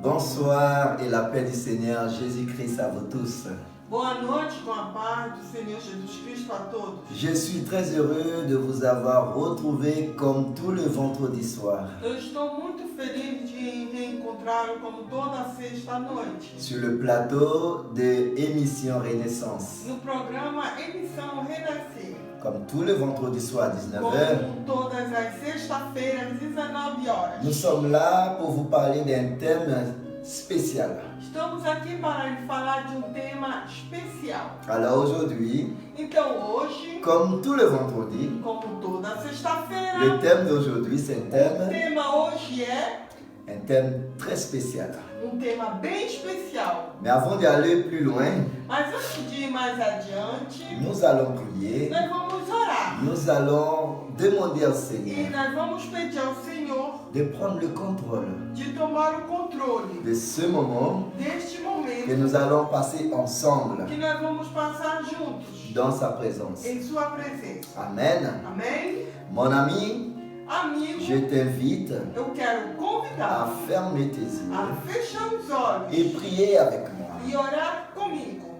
Bonsoir et la paix du Seigneur Jésus-Christ à vous tous. Boa noite com a paz do Senhor Jesus Cristo a todos. Je suis très heureux de vous avoir retrouvé comme tout le vendredi soir Eu estou muito feliz de reencontrá-lo como toda sexta-noite sur le plateau de Émission Renaissance. no programa Emissão Renascer. Comme tout le vendredi soir à 19h, Como todas as sextas-feiras, 19 horas. nous sommes là pour vous parler d'un thème spécial. Estamos aqui para lhe falar de um tema especial. Alors aujourd'hui, Então hoje, comme tout le vendredi, como toda sexta-feira, le thème d'aujourd'hui c'est o tema hoje é un thème très spécial. um tema bem especial. Mais avant d'aller plus loin, Mas antes de ir mais adiante, nous allons prier. nós vamos orar. Nous allons demander au E Seigneur nós vamos pedir ao Senhor de prendre le contrôle de tomar o controle de ce moment deste que momento nous allons passer ensemble que nós vamos passar juntos dans sa présence. em Sua presença. Amen. Amém? Mon ami, Amigo, je t'invite eu quero à convidar fermer tes yeux a fechar os olhos et prier avec moi. e orar comigo.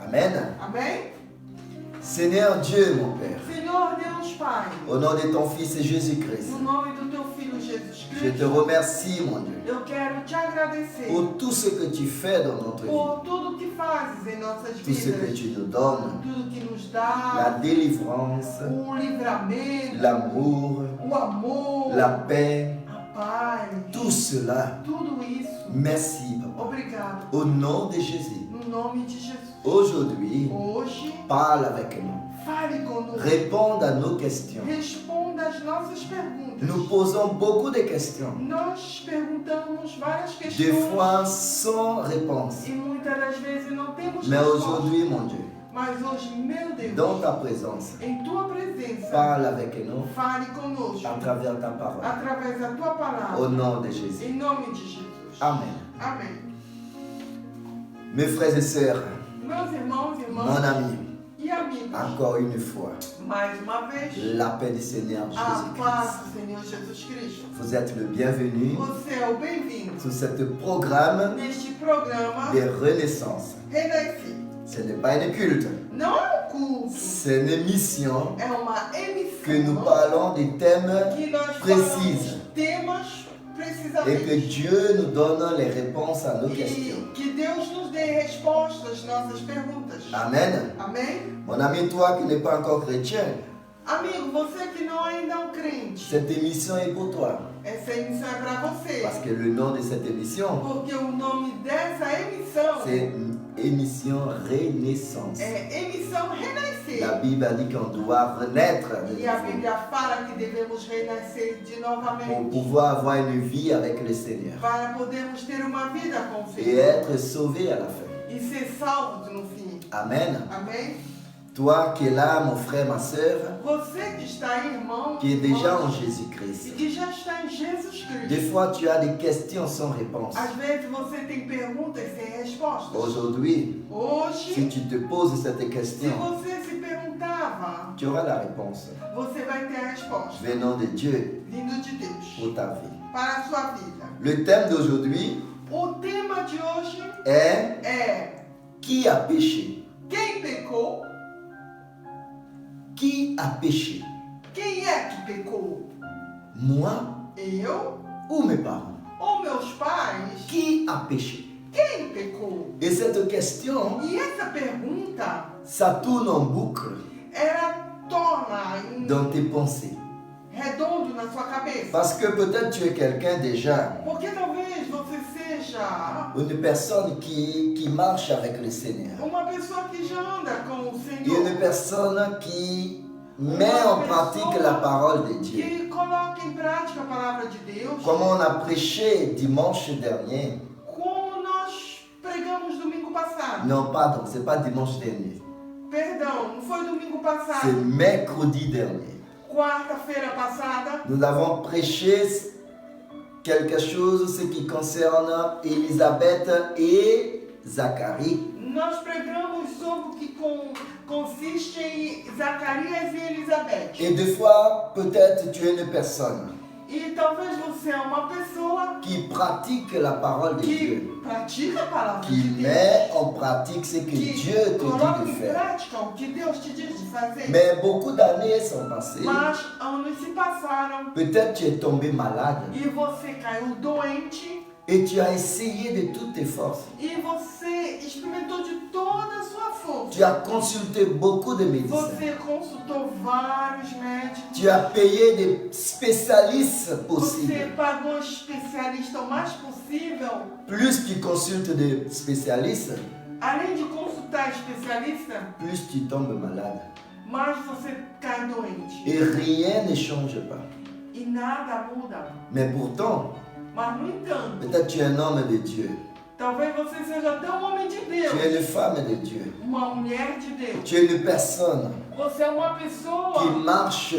Amen. Amém? Seigneur Dieu, mon Père, Senhor Deus Pai, au nom de ton Fils Jésus-Christ, no nome do Teu Filho Jesus je te Cristo, remercie, mon Dieu, eu quero te agradecer pour tout ce que tu fais dans notre vie, por tudo que fazes em nossas tout ce que vidas, tu nous donnes, tudo que nos la dá, délivrance, o livramento, l'amour, o amor, la paix, a paz, tout cela. tudo isso. Merci, Papa. Obrigado. Au nom de Jésus, No nome de Jesus. aujourd'hui, Hoje, parle avec nous. fale conosco. Réponde à nos questions. Responda as nossas perguntas. Nous posons beaucoup de questions, Nós perguntamos várias des questões fois sans réponse. e muitas das vezes não temos Mais resposta. aujourd'hui, mon Dieu, Mas hoje, meu Deus, dans ta présence, em tua presença, parle avec nous fale conosco à travers ta parole. através da tua Au palavra. nom de Jésus. Em nome de Jesus. Amen. Amém. Mes frères et sœurs, Meus irmãos e mon irmãs ami, e amigos, encore une fois, mais uma vez, la paix du Seigneur a paz Jésus-Christ. do Senhor Jesus Cristo. Vous êtes le bienvenu Você é o bem-vindo sur ce programme neste programa de renaissance. Renasci. Ce n'est pas une culte, Não é um culto, c'est une émission é uma emissão que nous parlons des thèmes que nós précises falamos temas et que precisamente. Dieu nous donne les réponses à nos E questions. que Deus nos dê respostas às nossas perguntas. Amen. Amém? Mon ami, toi qui n'es pas encore chrétien, Amigo, você que não ainda é um crente, cette émission est pour toi. essa emissão é para você. Parce que le nom de cette émission, Porque o nome dessa emissão c'est une émission Renaissance. é Emissão Renascer. La Bible a dit qu'on doit renaître de E a nouveau Bíblia fala que devemos renascer de pour novamente pouvoir avoir une vie avec le Seigneur para podermos ter uma vida com o et Senhor être sauvé à la fin. e ser salvos no fim. Amen. Amém? Toi qui es là, mon frère, ma sœur, Você que está aí, irmão, qui est déjà en irmã, e Jésus-Christ. que já está em Jesus Des Cristo. fois, tu as des questions sans réponse. Às vezes você tem perguntas sem respostas. Aujourd'hui, si Hoje, tu te poses cette se question, você se perguntava, tu auras la réponse você vai ter a resposta venant de Dieu vindo de Deus pour ta vie. para a sua vida. Le thème d'aujourd'hui O tema de hoje est é qui a péché? quem pecou? Qui a péché? Quem é que pecou? Moi Eu ou mes parents? ou meus pais? Qui a péché? Quem pecou? Et cette question, E essa pergunta, ça tourne en boucle ela torna dans tes pensées. redondo na sua cabeça. Parce que peut-être tu es quelqu'un déjà, Porque talvez você seja une personne qui marche avec le Seigneur. uma pessoa que já anda com o Et Senhor, une personne qui met en pratique la parole de Dieu. que coloca em prática a palavra de Deus, Comme on a prêché dimanche dernier. como nós pregamos domingo passado. Non, pardon, c'est pas dimanche dernier. Perdão, não foi domingo C'est passado, mercredi dernier. quarta-feira passada, Nous avons prêché quelque chose ce qui concerne Élisabeth et Zacharie. nós pregamos sobre o que consiste em Zacarias e Elizabeth. Et des fois, peut-être tu es une personne E talvez você é uma pessoa qui pratique la parole de Dieu, que pratica a palavra qui de Deus, met en pratique ce que Dieu que te coloca dit de em faire. prática o que Deus te diz de fazer. Mais beaucoup d'années sont passées. Mas anos se passaram Peut-être tu es tombé malade e você caiu doente et tu as essayé de toutes tes forces. e você experimentou de toda a sua força. Tu as consulté beaucoup de médecins. Você consultou vários médicos. Tu as payé des spécialistes Você possibles. pagou um especialista o mais possível. Plus tu consultes des spécialistes, Além de consultar especialista, plus tu tombes malade. mais você cai doente. Et rien ne change pas. E nada muda. Mais pourtant, Mas, no entanto, peut-être tu es un homme de Dieu. talvez você seja até um homem de Tu es Deus, une femme de Dieu. uma mulher de Deus. Tu es une personne Você é uma qui pessoa marche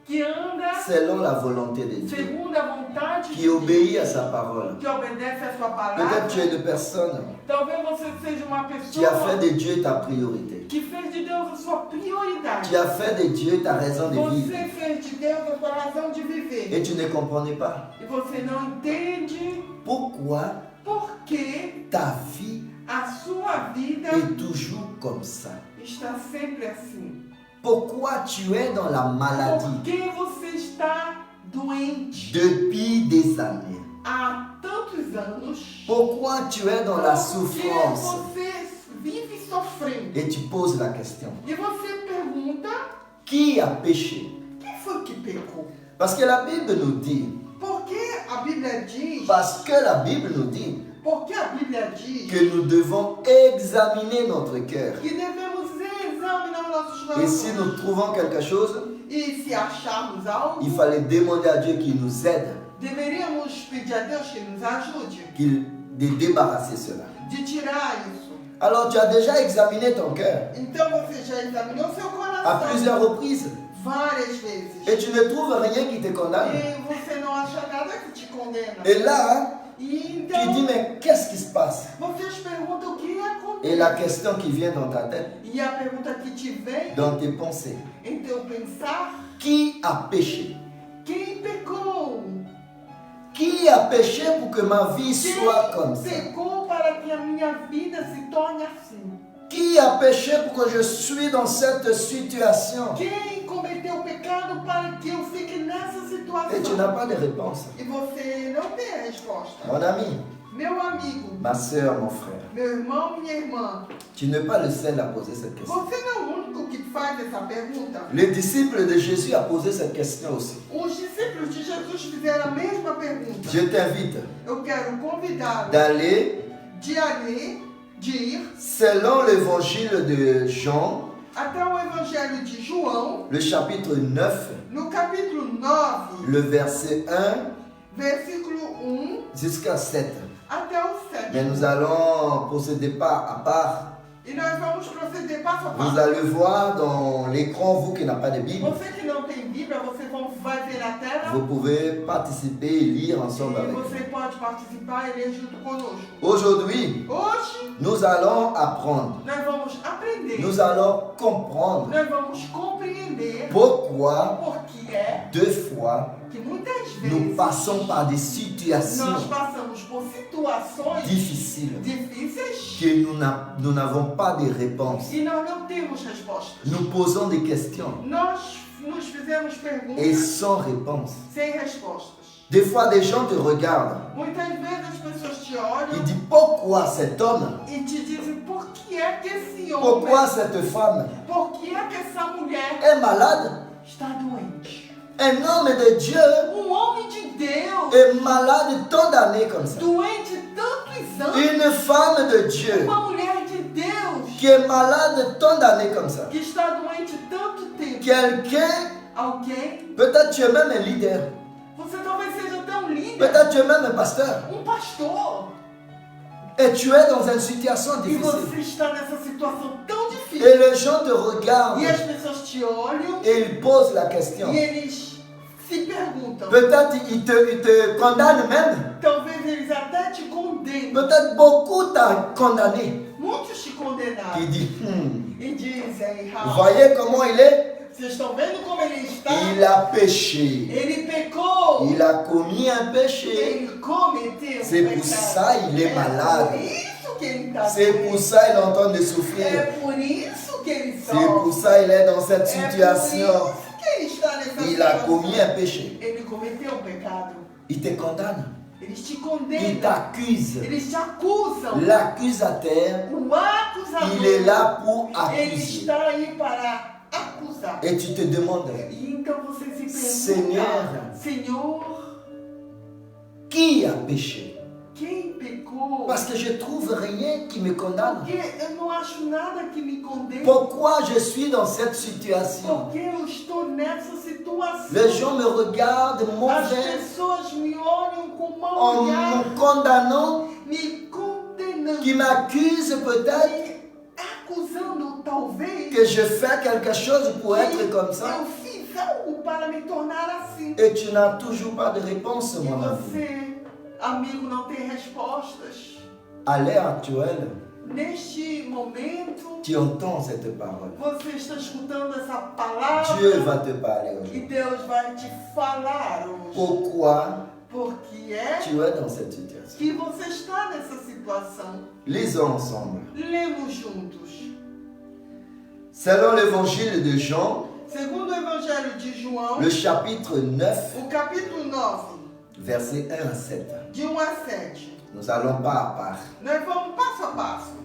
que anda selon la volonté de Dieu, segundo a vontade de qui Deus, obéit à sa parole. que obedece a sua Peut-être tu es palavra. une personne Talvez você seja uma qui a fait pessoa de Dieu ta priorité. que fez de Deus a sua prioridade. Tu as fait de Dieu ta raison de vivre. Você fez de Deus a sua razão de viver. Et tu ne comprenais pas E você não entende pourquoi por que ta vie a sua vida est toujours comme ça. está sempre assim. Pourquoi tu es dans la Por maladie que você está doente depuis des années. há tantos anos? Pourquoi tu es dans la Por que souffrance. você vive sofrendo? Et tu poses la question, E você pergunta, qui a péché? quem foi que pecou? Parce que la Bible nous dit, Porque a Bíblia diz, parce que la Bible nous dit porque a Bíblia diz que nous devons examiner notre cœur. que devemos examinar nossos Et si corações. nous trouvons quelque chose, E se acharmos algo, il fallait demander à Dieu qu'il nous aide, deveríamos pedir a Deus que nos ajude de débarrasser cela. de tirar isso. Alors tu as déjà examiné ton cœur Então você já examinou seu à coração plusieurs reprises várias vezes. et tu ne trouves rien qui te condamne. E você não acha nada que te condena. Et là, E tu então dis mais qu'est-ce qui se passe? você se pergunta o que Et la acontece. question qui vient dans ta tête, E a pergunta que te vem dans tes pensées, em teu pensar, qui a péché? quem pecou? Qui a péché pour que ma vie soit comme Quem ça? pecou para que a minha vida se torne assim? Qui a péché pour que je suis dans cette situation? Quem cometeu o pecado para que eu fique nessa Et tu n'as situação? pas de réponse. E você não tem a resposta. Mon ami, Meu amigo, ma soeur, mon frère, meu irmão, minha irmã, tu n'es pas le seul à poser cette question. você não é o único que faz essa pergunta. Les disciples de Jésus ont posé cette question aussi. Os discípulos de Jesus fizeram a mesma pergunta. Je t'invite Eu quero convidá-lo d'aller de ir selon l'évangile de Jean, até o Evangelho de João, le chapitre 9, no capítulo 9, le verset 1 versículo 1 jusqu'à 7. até o Mais 7. nous allons procéder pas à part. E nós vamos proceder passo a Vous passo. allez voir dans l'écran, vous qui n'avez pas de Bible, Você que não tem Bíblia, você vai ver na tela vous pouvez participer et lire e ensemble avec você nous. pode participar e ler junto conosco. Aujourd'hui, Hoje nous allons apprendre, nós vamos aprender, nous allons comprendre nós vamos compreender pourquoi por que é deux fois que muitas nous vezes passons par des situations nós passamos por situações difficiles difíceis que nous n'avons pas de réponse. e nós não temos respostas. Nous posons des questions Nós nos fizemos et perguntas sans réponse. sem respostas. Des fois, des gens te regardent. Muitas vezes as pessoas te Ils olham disent pourquoi cet homme, e te dizem por que é que esse homem, pourquoi cette femme por que é que essa mulher est malade. está doente. Un homme de Dieu Homem de Deus, est malade tant d'années comme ça. doente tantos anos. Une femme de Dieu Uma mulher de Deus qui est malade tant d'années comme ça. que está doente tanto tempo. Quelqu'un, Alguém, peut-être tu es même un leader, você talvez seja até um líder, peut-être tu es même un pasteur, pastor, et tu es dans une situation e difficile. você está nessa situação tão Et difícil. les gens te regardent E as pessoas te olham et ils posent la question. e eles se perguntam. Peut-être ils te condamnent même. Talvez eles até te condenem. Peut-être beaucoup t'ont condamné. Muitos te condenaram Qui dit, e dizem, vous voyez comment il est? Vocês estão vendo como ele está? Il a péché. Ele pecou. Il a commis un péché. Ele cometeu C'est pecado. pour ça il est malade. Por isso que ele está C'est pour ça il est en train de souffrir. É por isso que ele C'est pour sofre. ça il est dans cette É por situation. isso que ele está nessa Il a situação. commis un péché. Ele cometeu um pecado. Il te condamne. Eles te Il condenam. t'accuse. Eles te acusam. L'accusateur, O acusador. il est là pour Ele accuser. está aí para acusar. Et tu te demandes, E então você se pergunta, Senhor. Senhor, qui a péché? quem pecou? Parce que je trouve rien qui me condamne. Porque eu não acho nada que me condene. Pourquoi je suis dans cette situation? Porque eu estou nessa situação. Les gens me regardent As mauvais pessoas me olham com mau en olhar, me condamnant, me condenando, qui m'accusent peut-être me acusando talvez que je fais quelque chose pour être comme ça. eu fiz algo para me tornar assim. Et tu n'as toujours pas de réponse, E mon ami. você, amigo, não tem respostas. À l'heure actuelle, Neste momento, tu entends cette parole. você está escutando essa palavra Dieu va te parler e aujourd'hui. Deus vai te falar hoje. Pourquoi Porque é tu es dans cette situation? que você está nessa situação. Lisons ensemble. Lemos juntos. Selon l'évangile de Jean, Segundo o Evangelho de João, le chapitre 9, o capítulo 9, versets 1 à 7. de 1 a 7. Nous allons pas à part. Nós vamos passo a passo.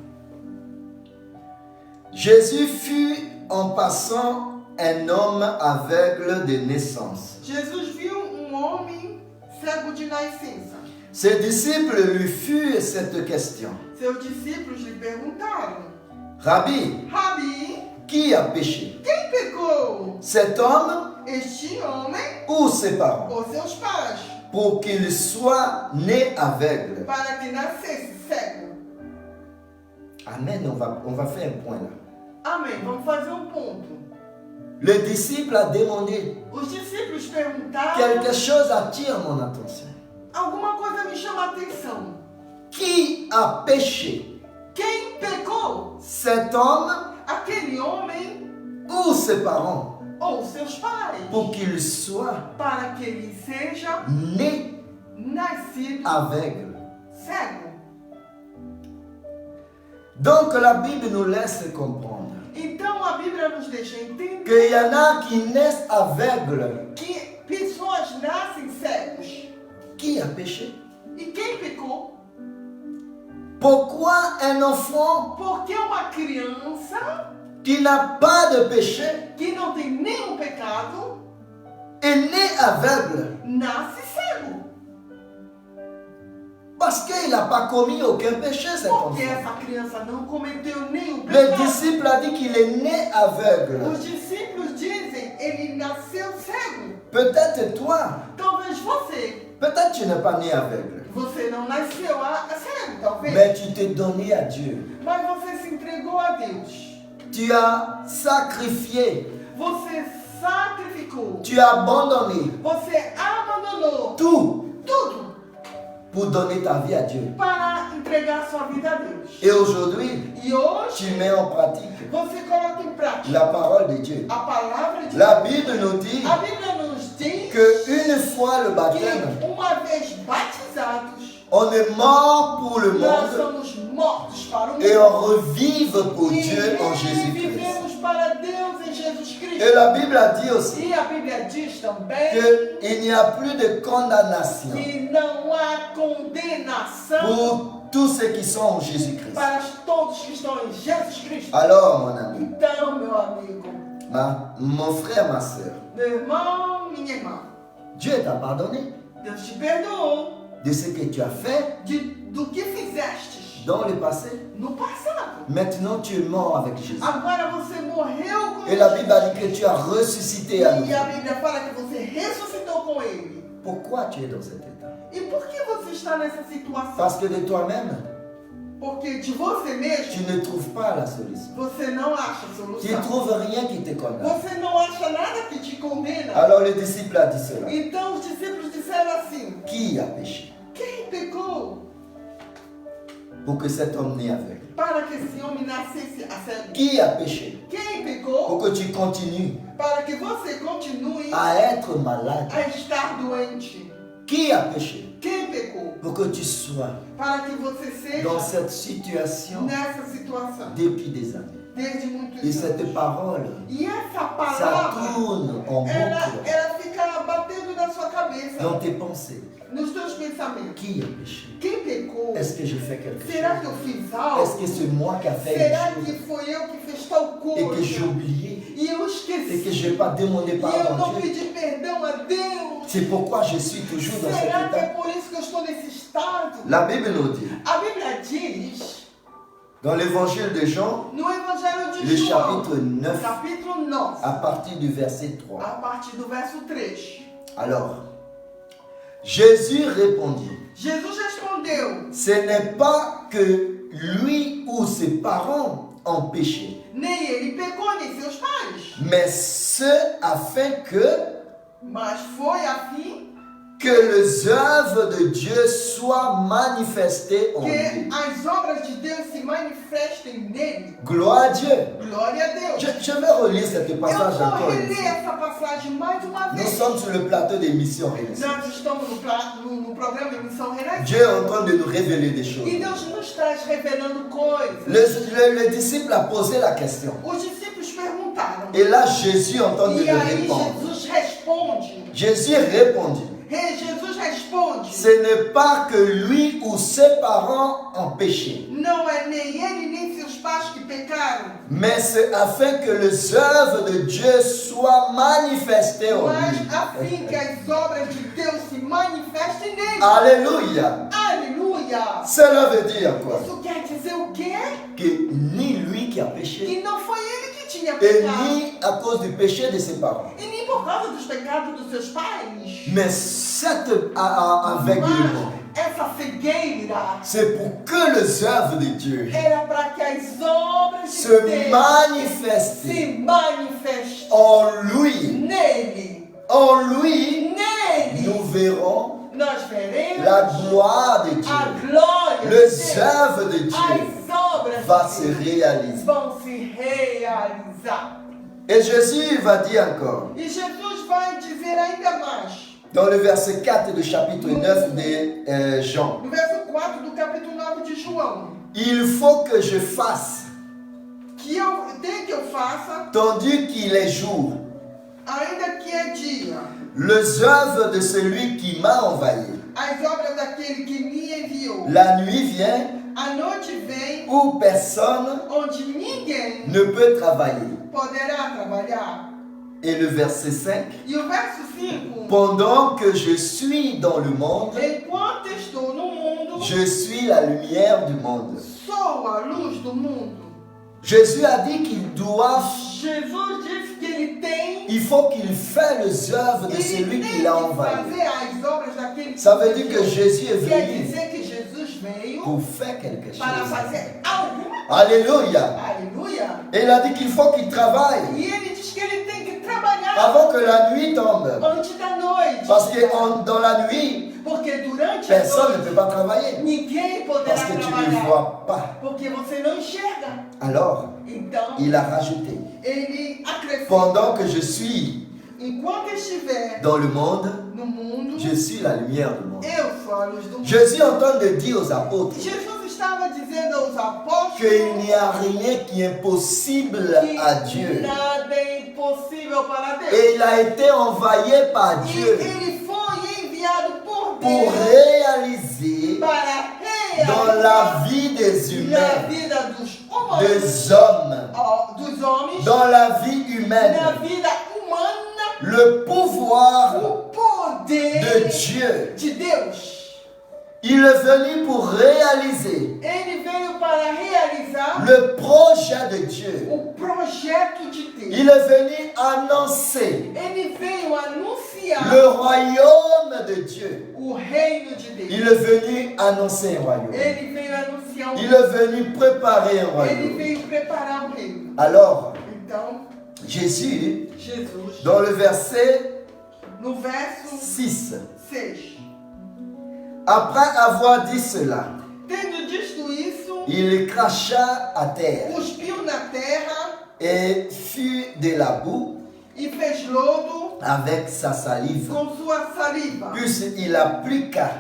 Jésus fut en passant un homme aveugle de naissance. Jesus viu homem cego de nascença. Ses disciples lui firent cette question. Seus discípulos lhe perguntaram: Rabbi, Rabi, qui a péché? quem pecou? Cet homme Este homem ou ses parents? ou seus pais? Pour qu'il soit né aveugle. Para que nascesse cego. Amen, on va faire un point là. Amém. Vamos fazer um ponto. Le disciple a demandé, Os discípulos perguntaram: quelque chose attire mon attention. alguma coisa me chama a atenção. Qui a péché? Quem pecou? Cet homme Aquele homem ou ses parents? ou seus pais? Pour qu'il soit Para que ele seja né nascido aveugle. cego. Donc la Bible nous laisse comprendre Então a Bíblia nos deixa entender qu'il y en a qui naissent aveugles. que pessoas nascem cegos. Qui a péché? E quem pecou? Pourquoi un enfant Porque uma criança qui n'a pas de péché que não tem nenhum pecado est né aveugle? nasce cego. Parce qu'il n'a pas commis aucun péché, cet enfant. Porque essa criança não cometeu nenhum Le pecado. disciple a dit qu'il est né aveugle. Os discípulos dizem, ele nasceu cego. Peut-être toi, Talvez você. peut-être tu n'es pas né aveugle. Você não nasceu cego, talvez. Mais tu t'es donné à Dieu. Mas você se entregou a Deus. Tu as sacrifié. Você sacrificou. Tu as abandonné Você abandonou tout tudo pour donner ta vie à Dieu. para entregar sua vida a Deus. Et aujourd'hui, E hoje tu mets en pratique você coloca em prática la parole de Dieu. a palavra de La Deus. Bible nous dit A Bíblia nos diz qu'une fois le baptême, que uma vez batizados, on est mort pour le nós monde somos mortos para o mundo. et on revive pour E Dieu en Jésus-Christ. vivemos para Deus em Jesus Cristo. Et la Bible a dit aussi E a Bíblia diz também qu'il n'y a plus de condamnation que não há condenação pour tous ceux qui sont en Jésus-Christ. para todos que estão em Jesus Cristo. Alors, mon ami, Então, meu amigo, mon frère, ma soeur, meu irmão, minha irmã, Dieu t'a pardonné Deus te perdoou de ce que tu as fait do que fizestes dans le passé. no passado. Maintenant, tu es mort avec Jésus. Agora você morreu com Et la Bible a dit que tu as ressuscité à E a nouveau. Bíblia fala que você ressuscitou com Ele. Pourquoi tu es dans cet état? E por que você está nessa situação? Parce que de toi-même, Porque de você mesmo, tu ne trouves pas la solution. você não acha Tu ne solução. trouves rien qui te condamne. Você não acha nada que te condena. Alors le disciple a dit cela. Então os discípulos disseram assim: Qui a péché quem pecou pour que cet homme né aveugle? para que esse homem nascesse a cego? Qui a péché Quem pecou pour que tu continues para que você continue à être malade. a estar doente. Qui a péché? Quem pecou? Pour que tu sois Para que você dans seja cette situation nessa situação depuis des années. desde muitos Et anos. cette parole, E essa ça palavra, tourne en ela boucle fica batendo na sua cabeça, dans tes pensées. nos seus pensamentos. Qui a péché? Quem pecou? Est-ce que je fais quelque Será que chose? eu fiz Est-ce algo? que c'est moi qui a fait Será une que chose foi eu que fiz tal et que j'ai coisa? oublié E eu et esqueci. que je n'ai pas demandé E eu pardon não à Dieu? pedi perdão a Deus. C'est pourquoi je suis toujours dans cet Será que é état. por isso que eu estou nesse estado? La Bible nous dit, A Bíblia diz, dans l'évangile de Jean, no Evangelho de le João, chapitre 9, capítulo 9, à partir du verset 3. a partir do verso 3. Alors, Jésus répondit, Jesus respondeu, ce n'est pas que lui ou ses parents ont péché, nem ele pecou, nem seus pais, mais ce afin mas foi a fim que les œuvres de Dieu soient manifestées en que lui. as obras de Deus se manifestem nele. Gloire à Dieu. Glória a Deus. Je vais relire cette Eu passage vou encore une reler fois. essa passagem mais uma Nous vez. sommes sur le plateau d'émission Renaissance. Nós estamos no programa Emissão Renascença. Dieu est en train de nous révéler des choses. E Deus nos traz revelando coisas. Le disciple a posé la question. Os discípulos perguntaram. Et là, Jésus est en train de E lui aí répondre. Jesus responde. Jésus répondit, Jesus responde. ce n'est pas que lui ou ses parents ont péché, Não é nem ele nem seus pais que pecaram, mais c'est afin que les œuvres de Dieu soient manifestées en mas lui. a fim que as obras de Deus se manifestem nele. Alléluia. Aleluia! Cela veut dire quoi? Isso quer dizer o quê? Que ni lui qui a péché, Que não foi ele que tinha et pecado. ni à cause du péché de ses parents. E nem por causa dos pecados dos seus pais. Mais cet aveuglement, Mas essa cegueira c'est pour que les œuvres de Dieu era para que as obras de se Deus manifestent se manifestem en lui. nele. En lui, Nele nous verrons nós veremos la gloire de a Dieu. glória de Les Deus. œuvres de Dieu As obras vont de se Deus réaliser. vão se realizar. Et Jésus va dire encore, E Jesus vai dizer ainda mais, dans le verset 4 du chapitre 9 de Jean, no verso 4 do capítulo 9 de João, il faut que je fasse, que tem que eu faça, tandis qu'il est jour, ainda que é dia, les œuvres de celui qui m'a envahi. as obras daquele que me enviou. La nuit vient A noite vem où personne onde ninguém ne peut travailler. poderá trabalhar. Et le verset 5, E o verso 5, pendant que je suis dans le monde, enquanto estou no mundo, je suis la lumière du monde. sou a luz do mundo. Jésus a dit qu'il doit, Jesus disse que ele tem, il faut qu'il fasse les œuvres de ele celui tem qui que l'a envahi. fazer as obras daquele que Ça veut dire enviou. que Jésus est Quer venu dizer que Jesus veio pour faire quelque para chose. fazer alguma coisa. Alléluia. Aleluia. Et il a dit qu'il faut qu'il travaille E ele diz que ele tem que trabalhar avant que la nuit tombe. antes da noite. Parce que dans la nuit, Porque durante a personne ne noite peut pas travailler. ninguém poderá Parce que tu ne trabalhar. vois pas. Porque você não enxerga. Alors, Então, il a rajouté, ele acrescenta. pendant que je suis Enquanto estiver dans le monde, no mundo, je suis la lumière du monde. eu sou a luz do mundo. Jésus est en train de dire aux apôtres Jesus estava dizendo aos apóstolos qu'il n'y a rien qui est possible à Dieu. nada é impossível para Deus. Et il a été envoyé par E Dieu ele foi enviado por pour Deus réaliser para dans realizar la vie des na humains, vida dos humanos, des hommes, dos homens, dans la vie na humaine, vida humana, le pouvoir o poder de Dieu. de Deus. Il est venu pour réaliser Ele veio para realizar le projet de Dieu. o projeto de Deus. Il est venu annoncer Ele veio anunciar le royaume de Dieu. o reino de Deus. Il est venu annoncer un royaume. Ele veio anunciar o Il est venu préparer un Ele royaume. veio preparar o reino. Alors, Então, Jésus, Jesus, dans le verset no verso 6, 6, après avoir dit cela, tendo dito isso, il cracha à terre cuspiu na terra et fit de la boue e fez lodo avec sa salive. com sua saliva Puis il appliqua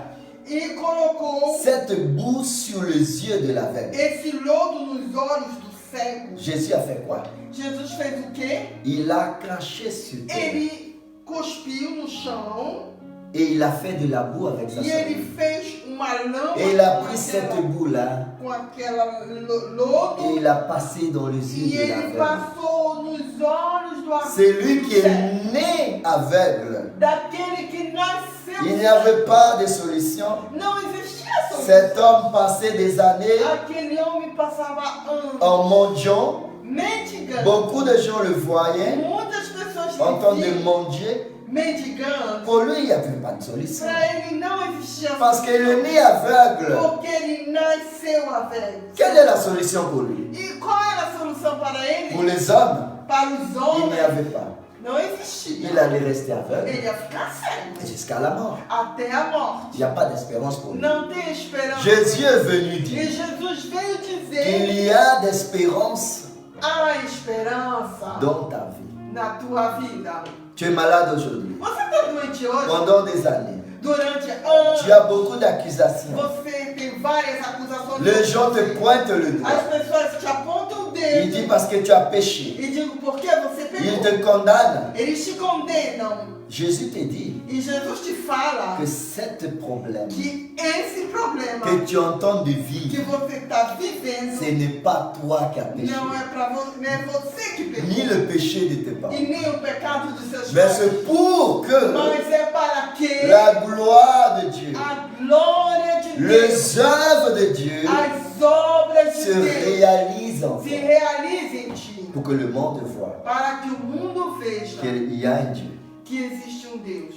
e colocou cette boue sur les yeux de l'aveugle. esse lodo nos olhos do cego. Jésus a fait quoi? Jesus fez o quê? Il a craché sur terre Ele cuspiu no chão et il a fait de la boue avec sa e ele salive. fez uma lama Et il a pris cette boue-là com aquela lodo et il a passé dans les e yeux de ele l'aveugle. passou nos olhos do C'est lui qui cego. est né aveugle. Daquele que nasceu Il n'y avait pas de solution. não existia solução. Cet homme passait des années Aquele homem passava anos en mendiant. mendigando. Beaucoup de gens le voyaient Muitas pessoas en train de viviam mendier. mendigando. Pour lui, il n'y avait pas de solution. Para ele não existia Parce qu'il est solução. né aveugle. Porque ele nasceu aveugle. Quelle est la solution pour lui? E qual era a solução para Pour ele? les hommes, Para os il n'y homens, avait pas. não existia. Il allait rester aveugle Ele ia ficar cego jusqu'à la mort. até a morte. Il n'y a pas d'espérance pour lui. Não tem esperança. Jésus est venu E dire Jesus veio qu'il dizer: y a d'espérance há esperança dans ta vie. na tua vida. Tu es malade aujourd'hui. Você está doente hoje? Pendant des années, Durante tu anos, as beaucoup d'accusations. você tem várias acusações. Les gens te pointent le doigt. As pessoas te apontam o Ils dedo disent parce que tu as péché. e digam por que você Ils pecou. te condamnent. Eles te condenam. Jésus te dit E Jesus te fala que ce problème que esse problema que tu entends de que vivre, você está vivendo ce n'est pas toi qui as péché, não é para você, não é você que pecou. ni le péché de tes parents. E nem o pecado dos seus Mais pais. c'est pour que Mas é para que la gloire de Dieu, a glória de Deus, les œuvres de Dieu as obras se de Deus réalisent en se toi. realizem em ti. Pour que le monde voie Para que o mundo veja qu'il y a un Dieu. que existe um Deus.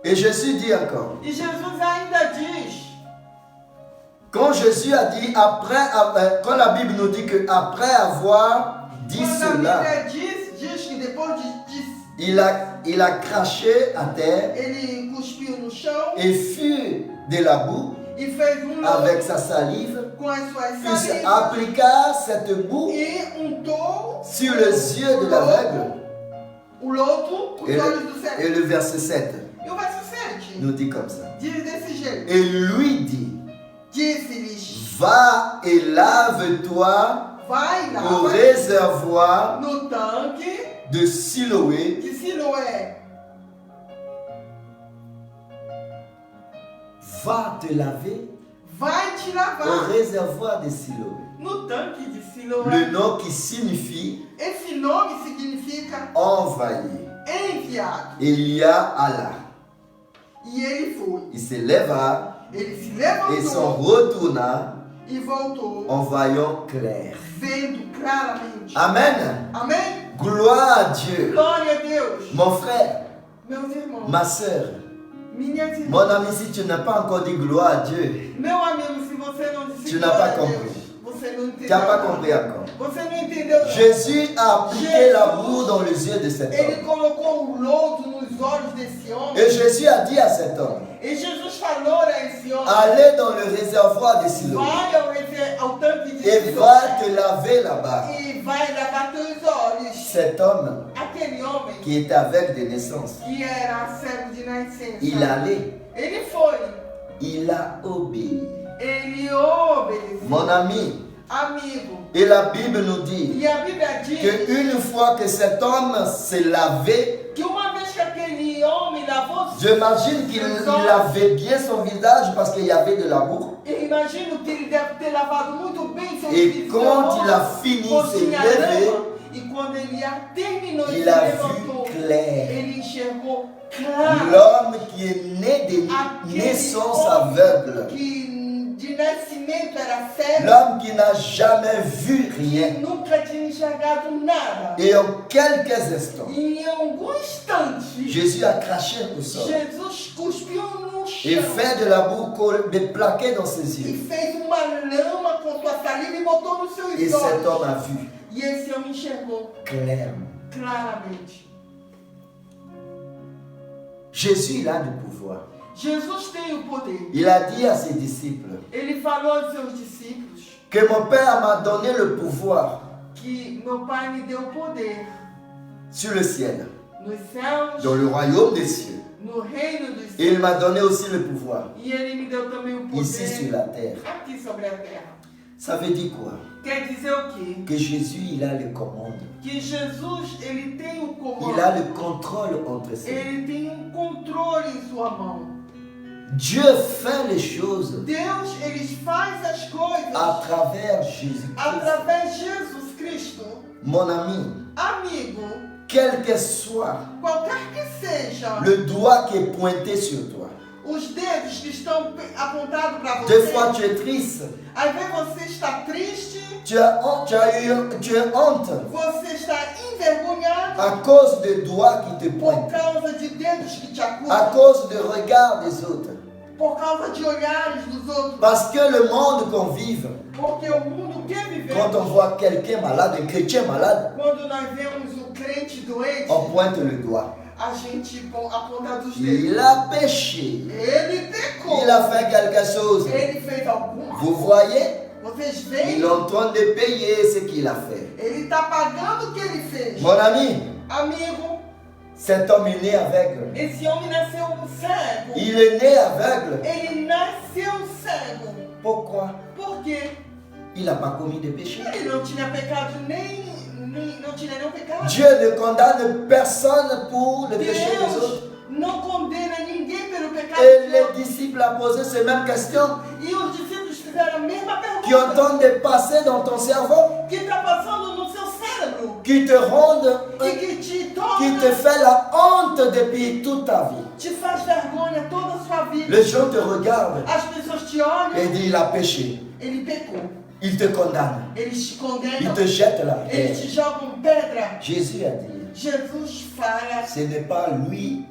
Et Jésus dit encore, E Jesus ainda diz, quand Jésus a dit, quand la Bible nous dit qu'après avoir dit quando a cela, Bíblia diz que depois il a craché à terre ele cuspiu no chão et fut de la boue e fez um avec lodo sa salive, com as suas puis salivas appliqua cette boue e untou sur les yeux de l'aveugle. o lodo, os Et olhos do cego. et le verset 7 E o verso 7 nous dit comme ça. diz desse jeito. Et lui dit, Disse-lhes, va et lave-toi vai au lá réservoir no tanque de Siloé, de Siloé. va te laver Vai te au lavar réservoir de Siloé. no tanque de Siloé. Le nom qui signifie Esse nome significa envoyé. enviado. Elia Allah. E ele foi. Il se leva Ele se et s'en levantou retourna e voltou, en voyant clair. vendo claramente. Amen. Amém? Gloire à Dieu. Glória a Deus. Mon frère, Meus irmãos, ma soeur, minhas irmãs, mon ami, si tu n'as pas encore dit gloire à Dieu, meu amigo, se você não disse Tu n'as glória pas a Deus, compris. você não entendeu. tu n'as pas nada. compris encore. Você não entendeu. nada. Jésus a appliqué Jésus, la boue dans les yeux de cet Ele homme. colocou o lodo nos olhos desse homem. Et Jésus a dit à cet homme, E Jesus falou a esse homem: allez dans le réservoir de Siloé vai ao tanque de et Siloé va te laver là-bas. e vai lavar teus olhos. Cet homme Aquele homem qui était aveugle de naissance, que era cego de nascença, il allait, ele foi, il a obéi. ele obedeceu. Mon ami, Amigo, et la Bible nous dit e a Bíblia diz qu'une fois que cet homme s'est lavé, que uma vez que aquele homem lavou j'imagine qu'il lavait bien son visage parce qu'il y avait de la boue. eu imagino que ele deve ter lavado muito bem seu Et quand il a fini de se lever, e quando ele terminou e il se a levantou, vu clair. ele enxergou claro. L'homme qui est né de Aquele naissance homem aveugle, que de nascimento era cego, l'homme qui n'a jamais vu rien, que nunca tinha enxergado nada. et en quelques instants, E em algum instante, Jésus a craché au sol Jesus cuspiu no et chão fait de la boue plaquée dans ses e yeux. fez uma lama com sua saliva e botou nos seus Et cet homme olhos. a vu E esse homem enxergou clairement. claramente. Jésus, il a du pouvoir. Jesus tem o poder. Il a dit à ses disciples Ele falou aos seus discípulos que mon Père m'a donné le pouvoir que meu Pai me deu poder sur le ciel, nos céus, dans le royaume des cieux. no reino dos Et il céus. m'a donné aussi le pouvoir, E Ele me deu também o ici sur poder la terre. aqui sobre a terra. Ça veut dire quoi? Quer dizer o quê? Que Jésus, il a les commandes. Que Jesus, ele tem o comando. Il a le contrôle entre ses mains. Ele tem controle em sua mão. Dieu fait les choses Deus, ele faz as coisas à travers Jésus-Christ. através de Jesus Cristo. Mon ami, Amigo, quel que soit qualquer que seja le doigt qui est pointé sur toi, os dedos que estão apontados para des você, fois tu es triste, às vezes você está triste, tu as honte você está envergonhado à cause des doigts qui te por pointent, causa de dedos que te à acusam, cause du regard des autres. por causa de olhares dos outros, Parce que le monde qu'on vive, porque o mundo quer viver. quand on voit quelqu'un malade, un chrétien malade, Quando nós vemos um crente doente, on pointe le doigt. a gente aponta dos dedos. Il a péché. Ele pecou. Il a fait quelque chose. Ele fez alguma Vous coisa. voyez? Vocês Il est veem? en train de payer ce qu'il a fait. Ele está pagando o que ele fez. Mon ami, Amigo, cet homme est né aveugle. esse homem nasceu cego. Il est né aveugle. Ele nasceu cego. Pourquoi? Porque Il n'a pas commis de péché. ele não tinha pecado não tinha nenhum pecado. Dieu ne condamne personne pour le péché des autres. Deus não condena ninguém pelo pecado Et dos les outros. disciples ont posé ces mêmes questions E os discípulos fizeram a mesma qui ont pergunta. en train de passer dans ton cerveau, Que está passando no seu cérebro. qui te rendent, E que te qui torna, te fait la honte depuis toute ta vie. te faz vergonha toda a sua vida. Les gens te regardent As pessoas te olham, et disent il a péché. ele pecou. Il te condamne. Eles te Il condenam, te jette la eles te pierre. jogam pedra. Jésus a dit, Jesus fala, ce n'est pas lui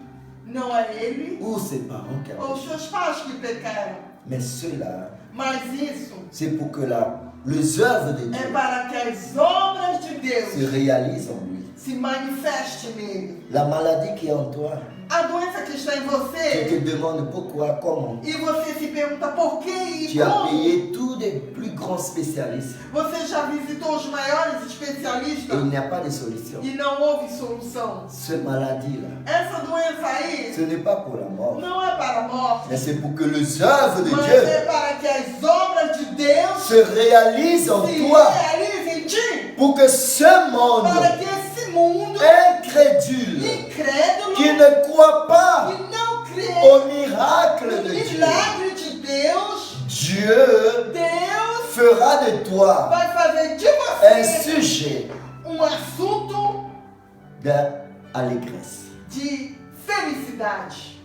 não é ele ou ses parents qui ont ou péché, seus pais que pecaram. mais ceux-là, Mas isso c'est pour que les œuvres de é Dieu para que as obras de se Deus réalisent en lui. se manifestem nele. La maladie qui est en toi, A doença que está em tu você, te demandes pourquoi, comment. e você se pergunta por que e Tu as como. payé tous les plus grands spécialistes Você já visitou os maiores et especialistas il n'y a pas de solution. e não houve solução. Cette maladie-là, Essa doença aí ce n'est pas pour la mort, não é para a morte, mais c'est pour que les œuvres de mas Dieu é para que as obras de Deus se réalisent en se toi, realizem em ti. pour que ce monde Para que esse mundo incrédule, incrédulo qui ne croit pas que não crê au miracle no de Dieu, milagre de Deus, Dieu Deus fera de toi vai fazer de un você sujet assunto d'allégresse. de felicidade.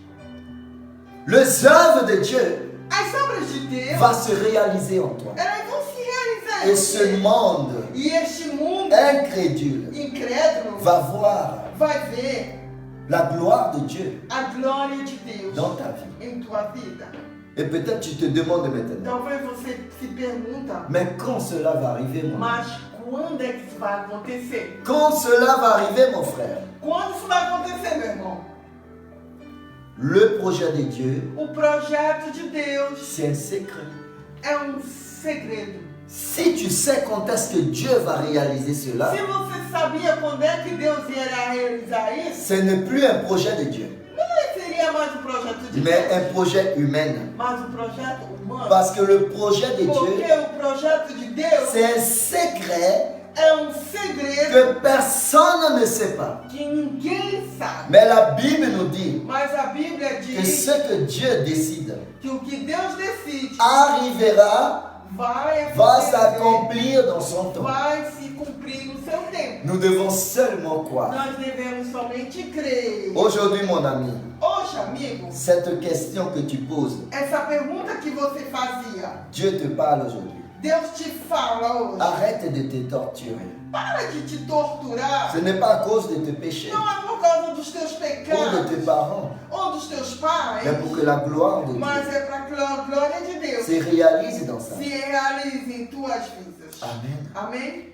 Les œuvres de Dieu As obras de Deus, vont se réaliser en toi. elas vão se realizar. Et em ce você. monde E este mundo incrédule incrédulo va voir vai ver la gloire de Dieu a glória de Deus dans ta vie. em tua vida. Et peut-être tu te demandes maintenant, Talvez você se pergunta, mais quand cela va arriver, mon mas quando é que isso vai acontecer? Quand cela va arriver, mon frère, Quando isso vai acontecer, meu irmão? le projet de Dieu, O projeto de Deus c'est un secret. é segredo. Si tu sais quand est-ce que Dieu va réaliser cela, Se você sabia quando é que Deus irá realizar isso, ce n'est plus un projet de Dieu, não seria mais um projeto de mais Deus, un projet humain. mas um projeto humano. Parce que le projet de Porque Dieu, o projeto de Deus c'est un secret é segredo que personne ne sait pas. que ninguém sabe. Mais la Bible nous dit Mas a Bíblia que diz ce que Dieu décide que o que Deus decide arrivera, vai va acontecer, s'accomplir dans son temps. vai se cumprir no seu tempo. Nous devons seulement croire. Nós devemos somente crer. Aujourd'hui, mon ami, Hoje, amigo, cette question que tu poses, essa pergunta que você fazia, Dieu te parle aujourd'hui. Deus te fala hoje. Arrête de te torturer. Para de te torturar. Ce n'est pas à cause de tes péchés Não é por causa dos teus ou de pecados tes parents, ou dos teus pais, mais pour que la gloire de Dieu mas é para que a glória de Deus se réalise dans ça. se realize em tuas vidas. Amen. Amém?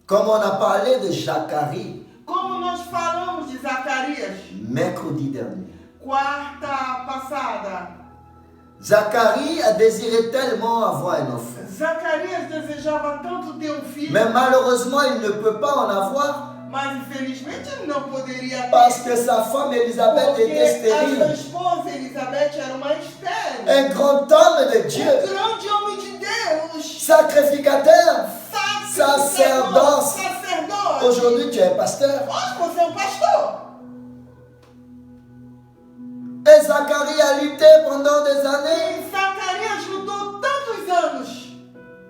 Comme on a parlé de Zacharie Como nós falamos de Zacarias, mercredi dernier, quarta passada, Zacharie a désiré tellement avoir un enfant. Zacarias desejava tanto ter filho, Mais malheureusement, il ne peut pas en avoir mas infelizmente ele não poderia ter. parce que sa femme Élisabeth Porque était a sua stérile. esposa Elizabeth era uma estéril. Un grand homme de Dieu, Grande homem de Deus. sacrificateur, Sacerdote. aujourd'hui tu es pasteur. Hoje você é pastor. Et Zacharie a lutté pendant des années E Zacarias lutou tantos anos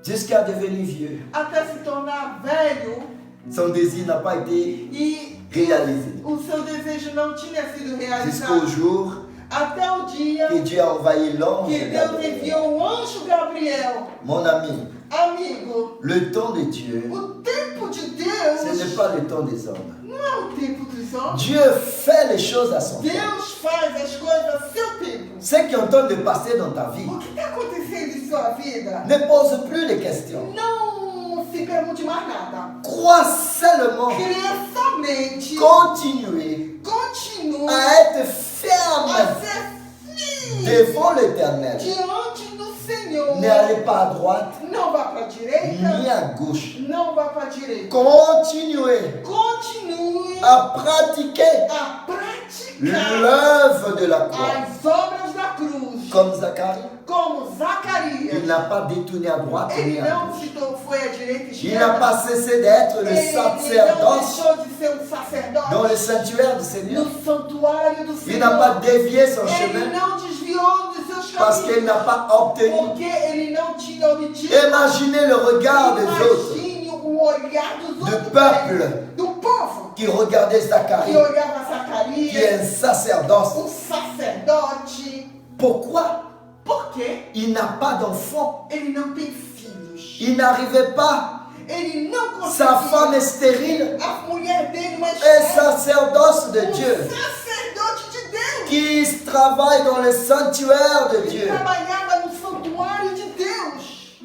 jusqu'à devenir vieux. até se tornar velho Son désir n'a pas été e réalisé. o seu desejo não tinha sido Jusqu'au realizado. jour Até o dia que Dieu a envoyé l'ange que Deus Gabriel. enviou o anjo Gabriel. Mon ami, Amigo, le temps de Dieu, o tempo de ce Deus n'est pas le temps des hommes. não é o tempo dos homens. Dieu fait les choses à son temps. Deus faz as coisas a seu tempo. Ce qui est en train de passer dans ta vie, O que está acontecendo em sua vida? ne pose plus de questions. Não se pergunte mais nada. Crois seulement, Crê somente. continuer Continue à être a ferme ser firme devant l'Éternel. diante do Senhor. N'allez pas à droite Não vá para a direita, ni à gauche. não vá para a direita. Continuez Continue à pratiquer a praticar l'œuvre de la croix. as obras da cruz. Comme Zacharie, Como il Zacarias. n'a pas détourné à droite ni Ele à não gauche. foi à direita e Il n'a esquerda. pas cessé d'être le Ele não sacerdoce deixou de ser um dans sacerdote le sanctuaire du Seigneur. no santuário do Il n'a pas Senhor. dévié son Ele chemin não desviou dos seus parce qu'il caminhos. n'a pas obtenu. Porque ele não tinha obtido. Imaginez le regard des autres, Imagine o olhar dos du outros. peuple Do povo. qui regardait Que Zacharie, olhava qui est Zacarias. un sacerdoce. Sacerdote. Pourquoi Porque il n'a pas d'enfant? ele não tem filhos. Il n'arrivait pas. Ele não conseguia. Sa femme est stérile. A mulher dele, mas Un sacerdoce de Dieu sacerdote de Deus. qui travaille dans le sanctuaire de Ele Dieu. trabalhava no santuário de Deus.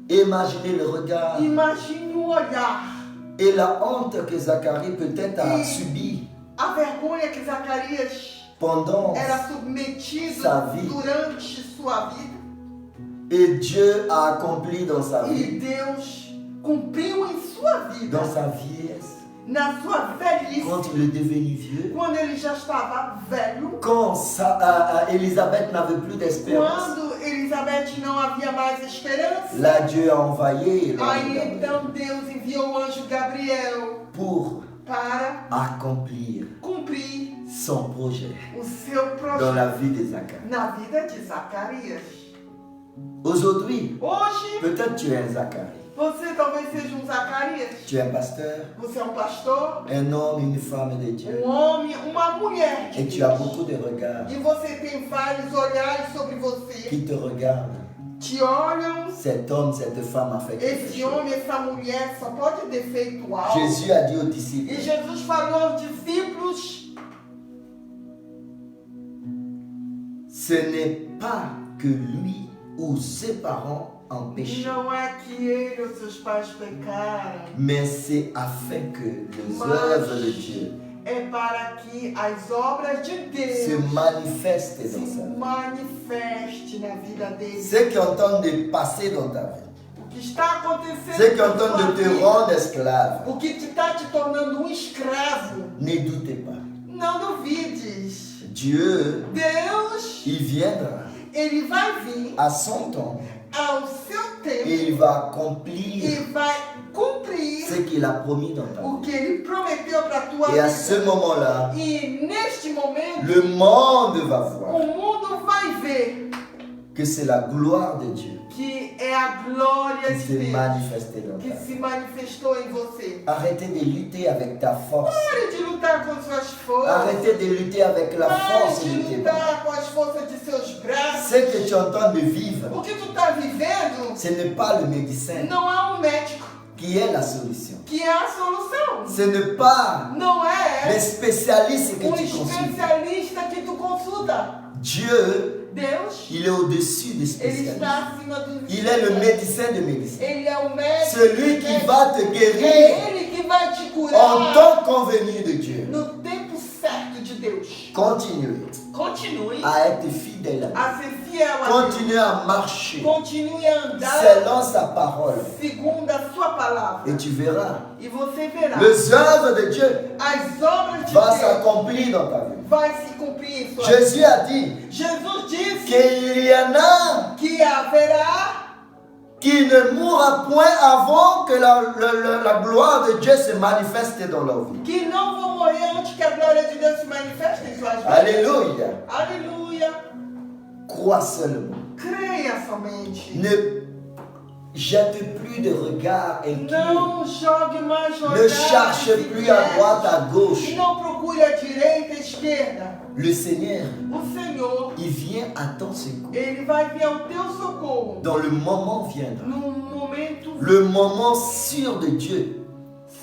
Imaginez le regard Imagine o olhar. et la honte que Zacharie peut-être a subi A vergonha que Zacarias pendant era submetido Sa vie. durante sua vida. et Dieu a accompli dans sa E vie, Deus cumpriu em sua vida, dans sa vieillesse, na sua velhice, quand il est devenu vieux, quando ele já estava velho, quand Élisabeth n'avait plus d'espérance. quando Elizabeth não havia mais esperança. Là, Dieu a envoyé l'ange Aí Gabriel então Deus enviou o anjo Gabriel pour para accomplir cumprir son projet o seu dans projeto la vie de Zacharie. na vida de Zacarias. Aujourd'hui, Hoje, peut-être tu es un Zacharie, você talvez seja um Zacarias. tu es un pasteur, Você é um pastor, un homme, une femme de Dieu, um homem, uma mulher de et tu as Deus. beaucoup de regards E você tem vários olhares sobre você. qui te regardent. Te olham. Cet homme, cette femme a fait quelque Esse chose. homem, essa mulher só pode ter feito algo. Jésus a dit aux disciples, E Jesus falou aos discípulos: ce n'est pas que lui ou ses parents ont péché, não é que ele ou seus pais pecaram, mais c'est afin que les Mas- œuvres de Dieu é para que as obras de se Deus manifestent se dans sa vie. manifeste na vida dele. Ce qui est en train de passer dans ta vie, O que está acontecendo ce qui est en na train sua de te vida, rendre esclave, o que está te tornando um escravo, ne doutez pas. não duvides. Dieu, Deus, il viendra ele vai vir à son temps ao seu tempo et il va e accomplir vai cumprir ce qu'il a promis dans ta o vie. que ele prometeu para a tua Et à vida. ce moment-là, E neste momento, le monde va voir o mundo vai ver que c'est la gloire de Dieu que é a glória qui de s'est Deus manifestée dans que ta se vie. manifestou em você. Arrêtez de lutter avec ta force. Pare de lutar com suas forças. Arrêtez de lutter avec la Pare force de de tes bras. lutar com as forças de seus braços. Ce que tu es en train de vivre, O que tu está vivendo ce n'est pas le médecin não é um médico qui est la solution. que é a solução. Ce n'est pas Não les é spécialistes que um tu consultes. especialista que tu consulta. Dieu, Deus, il est au-dessus des ele spécialistes. está acima dos Il est le médecin de médecins. Ele é o médico. Celui qui va te É guérir ele que vai te en curar temps convenu de Dieu. no tempo certo de Deus. Continuez Continue à être fidèle à lui. a ser fiel fiel a Deus. Continue à marcher Continue a andar selon sa parole. segundo a sua palavra. Et tu verras, E você verá les œuvres de Dieu as obras de vont Deus s'accomplir dans ta vie. vai se cumprir em sua vida. Jésus a dit Jesus disse qu'il y en a que haverá qui ne mourra point avant que la gloire de Dieu se manifeste dans leur vie. que não vão morrer antes que a glória de Deus se manifeste em suas vidas. Alléluia. Aleluia. Crois seulement. Creia somente. Ne jette plus de regard inquiet. Não jogue mais Ne olhares cherche plus à droite, à E gauche. não procure a direita e a esquerda. Le Seigneur, O Senhor, il vient à ton secours. Ele vai vir ao teu socorro Dans le moment viendra. no momento Le moment sûr de Dieu.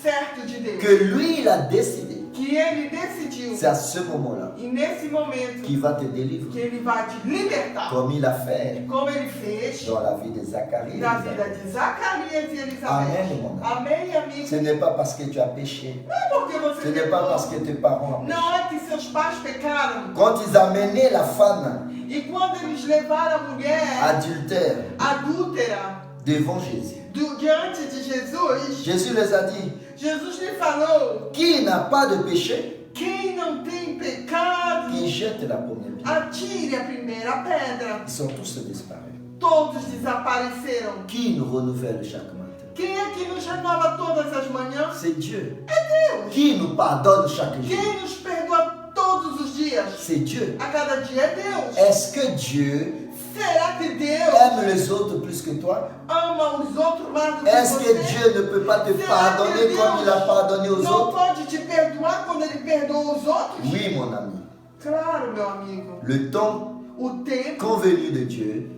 certo de Deus. Que lui, il a décidé. Que Ele decidiu. C'est à ce moment-là E nesse momento qu'il va te que délivrer. Ele vai te libertar. Comme il a fait Como Ele fez dans la vie de Zacharie. na vida de Zacarias e Elizabeth. Amen, mon ami. Amém, amigo. Ce n'est pas parce que tu as péché. Não é porque Ce você n'est pas pecou. parce que tes parents ont péché. Não é que seus pais pecaram. Quand ils amenaient la femme E quando eles levaram a mulher adultère adúltera devant Jésus, diante de Jesus, Jésus les a dit, Jesus lhe falou: qui n'a pas de péché, quem não tem pecado, qui jette la première pierre. atire a primeira pedra. Ils sont tous disparus. Todos desapareceram. Qui nous renouvelle chaque matin? Quem é que nos renova todas as manhãs? C'est Dieu. Deus. Qui nous pardonne chaque jour? Quem nos perdoa todos os dias? C'est Dieu. A cada dia é Deus. Est-ce que Dieu Será que Deus aime les autres plus que toi? ama os outros mais do que Est-ce que você? Dieu ne peut pas te pardonner comme il a pardonné aux não autres? pode te perdoar quando Ele perdoa os outros? Oui, mon ami. Claro, meu amigo. Le temps O tempo convenu de Dieu,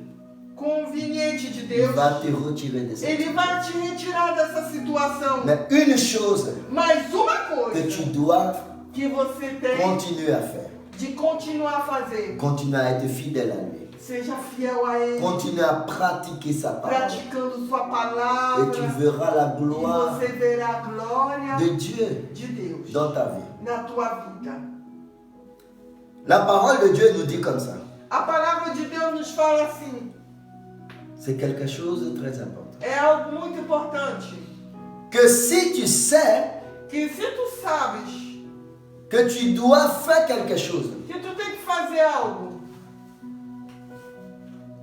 conveniente de il Deus, va te retirer de ça. Ele vai te retirar dessa situação. Mais une chose Mas uma que tu coisa dois que você tem continuer à faire, de continuar a fazer, continuer à être fidèle à lui, seja fiel a Ele, continuer à pratiquer sa parole. praticando sua Et palavra, tu verras la e gloire você verá a glória de Dieu de Deus dans ta vie. na tua vida. La parole de Dieu nous dit comme ça. A palavra de Deus nos fala assim, C'est quelque chose de très important. é algo muito importante, Que si tu sais que se tu sabes que tu dois faire quelque chose que tu tem que fazer algo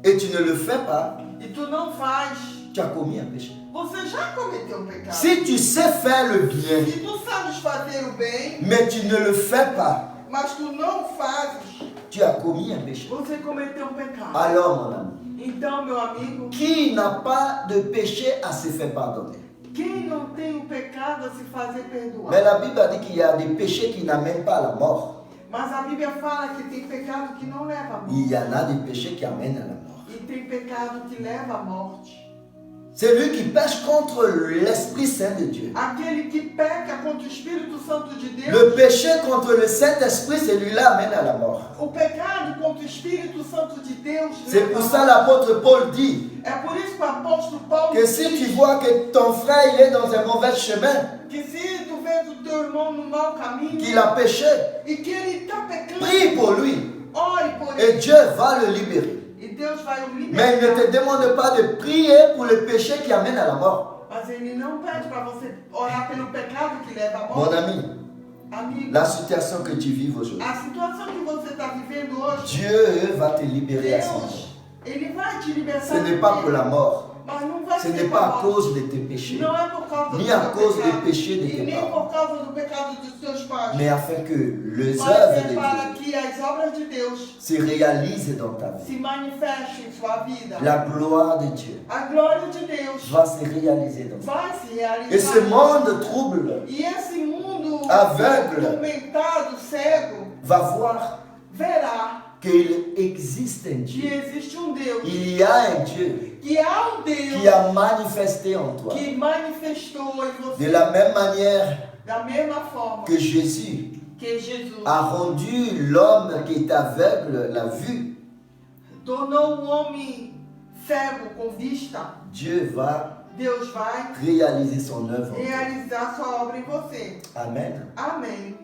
et tu ne le fais pas, e tu não faz, tu as commis un péché. você já cometeu um pecado. Si tu sais faire le bien, Se tu sabes fazer o bem, mais tu ne le fais pas, mas tu não fazes, tu as commis un péché. você cometeu um pecado. Alors, mon ami, Então, meu amigo, qui n'a pas de péché à se faire pardonner? quem não tem o pecado a se fazer perdoar? Mais la Bible a dit qu'il y a des péchés qui n'amènent pas à la mort. Mas a Bíblia fala que tem pecado que não leva à morte. Il y en a des péchés qui amènent à la mort. E tem pecado que leva à morte. C'est lui qui pêche contre l'Esprit Saint de Dieu. Aquele que peca contra o Espírito Santo de Deus, Le péché contre le Saint-Esprit, celui-là amène à la mort. o pecado contra o Espírito Santo de Deus C'est leva pour à ça morte. l'apôtre Paul dit É por isso que o apóstolo Paulo que si tu vois que ton frère il est dans un mauvais chemin, que se tu vês o teu irmão no mau caminho qu'il a péché, e que ele está pecando, prie pour lui ore por et ele Dieu va le libérer. e Deus vai o Mais il ne libertar. te demande pas de prier pour le péché qui amène à la mort. Mas ele não pede para você orar pelo pecado que leva à Mon morte. ami, Amigo, la situation que tu vis aujourd'hui, a situação que você está vivendo hoje, Dieu va te libérer à ce moment. Deus, Ele vai te libertar. Ce n'est pas pour la mort, Mas não vai ce ser n'est por pas à morte. cause de tes péchés, Não é por causa ni do à teu cause pecado, des péchés de e tes nem parents, por causa do pecado dos teus pais. mais afin que les Mas œuvres é de para Dieu que as obras de Deus se réalisent dans ta vie. se manifestem em sua vida. La gloire de Dieu A glória de Deus va se réaliser dans ta vai se vie. realizar. Et ce monde trouble E esse mundo Aveugle. tormentado, cego, va voir verá qu'il existe un que Dieu. existe um Deus, Il y a un Dieu que há um Deus qui a manifesté en toi. que manifestou em você De la même manière da mesma forma que Jésus que Jesus a rendu l'homme qui est aveugle la vue, tornou um homem cego com vista. Dieu va Deus vai réaliser son œuvre en toi. realizar sua obra em você. Amen. Amém.